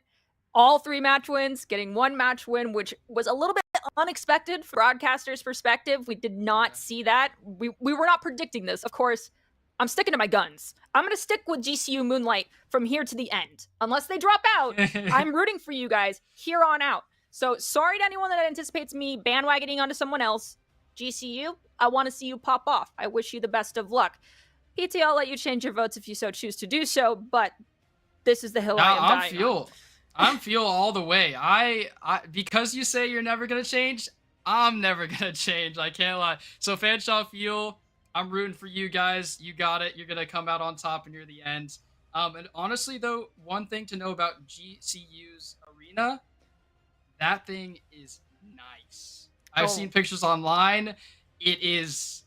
all 3 match wins, getting 1 match win, which was a little bit unexpected from broadcasters' perspective. We did not see that. We were not predicting this. Of course, I'm sticking to my guns. I'm going to stick with GCU Moonlight from here to the end. Unless they drop out, I'm rooting for you guys here on out. So sorry to anyone that anticipates me bandwagoning onto someone else. GCU, I want to see you pop off. I wish you the best of luck. PT, I'll let you change your votes if you so choose to do so, but this is the hill I am dying on. I'm Fuel all the way. I because you say you're never gonna change, I'm never gonna change. I can't lie. So Fanshawe Fuel, I'm rooting for you guys. You got it. You're gonna come out on top near the end. And honestly, though, one thing to know about GCU's arena, that thing is nice. I've seen pictures online. It is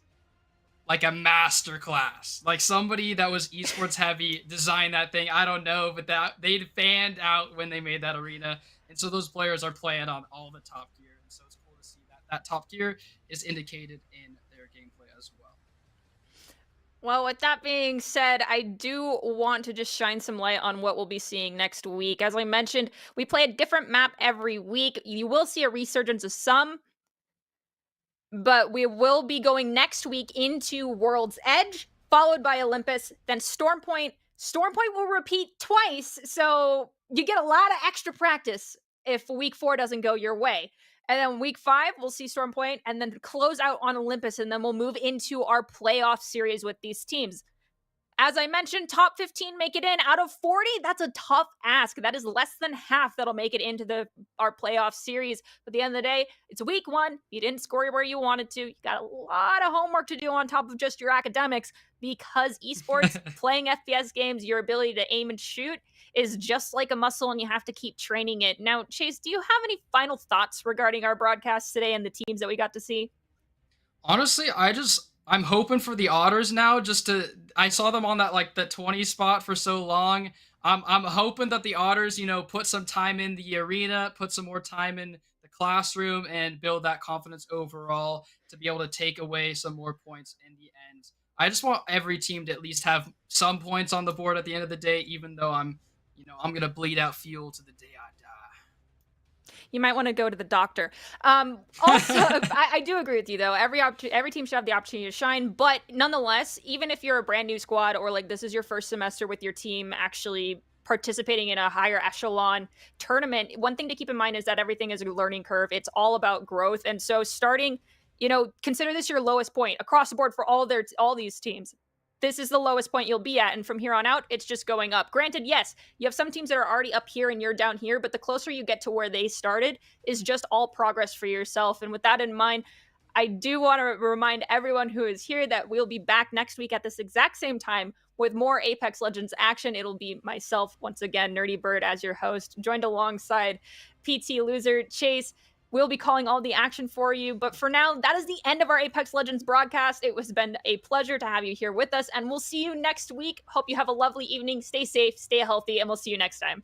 like a master class. Like somebody that was esports heavy designed that thing. I don't know, but that they fanned out when they made that arena. And so those players are playing on all the top gear. And so it's cool to see that top gear is indicated in their gameplay as well. Well, with that being said, I do want to just shine some light on what we'll be seeing next week. As I mentioned, we play a different map every week. You will see a resurgence of some, but we will be going next week into World's Edge, followed by Olympus, then Stormpoint. Stormpoint will repeat twice, so you get a lot of extra practice if week 4 doesn't go your way. And then week 5, we'll see Stormpoint, and then close out on Olympus, and then we'll move into our playoff series with these teams. As I mentioned, top 15 make it in. Out of 40, that's a tough ask. That is less than half that'll make it into our playoff series. But at the end of the day, it's week 1. You didn't score where you wanted to. You got a lot of homework to do on top of just your academics, because esports, playing FPS games, your ability to aim and shoot is just like a muscle, and you have to keep training it. Now, Chase, do you have any final thoughts regarding our broadcast today and the teams that we got to see? Honestly, I'm hoping for the Otters now. I saw them on that 20 spot for so long. I'm hoping that the Otters, put some time in the arena, put some more time in the classroom, and build that confidence overall to be able to take away some more points in the end. I just want every team to at least have some points on the board at the end of the day, even though I'm gonna bleed out fuel to the day I die. You might want to go to the doctor. Also, I do agree with you though. Every team should have the opportunity to shine, but nonetheless, even if you're a brand new squad or like this is your first semester with your team actually participating in a higher echelon tournament, one thing to keep in mind is that everything is a learning curve. It's all about growth, and so starting, consider this your lowest point across the board for all these teams. This is the lowest point you'll be at, and from here on out, it's just going up. Granted, yes, you have some teams that are already up here and you're down here, but the closer you get to where they started is just all progress for yourself. And with that in mind, I do want to remind everyone who is here that we'll be back next week at this exact same time with more Apex Legends action. It'll be myself, once again, Nerdy Bird, as your host, joined alongside PT Loser, Chase. We'll be calling all the action for you. But for now, that is the end of our Apex Legends broadcast. It has been a pleasure to have you here with us, and we'll see you next week. Hope you have a lovely evening. Stay safe, stay healthy, and we'll see you next time.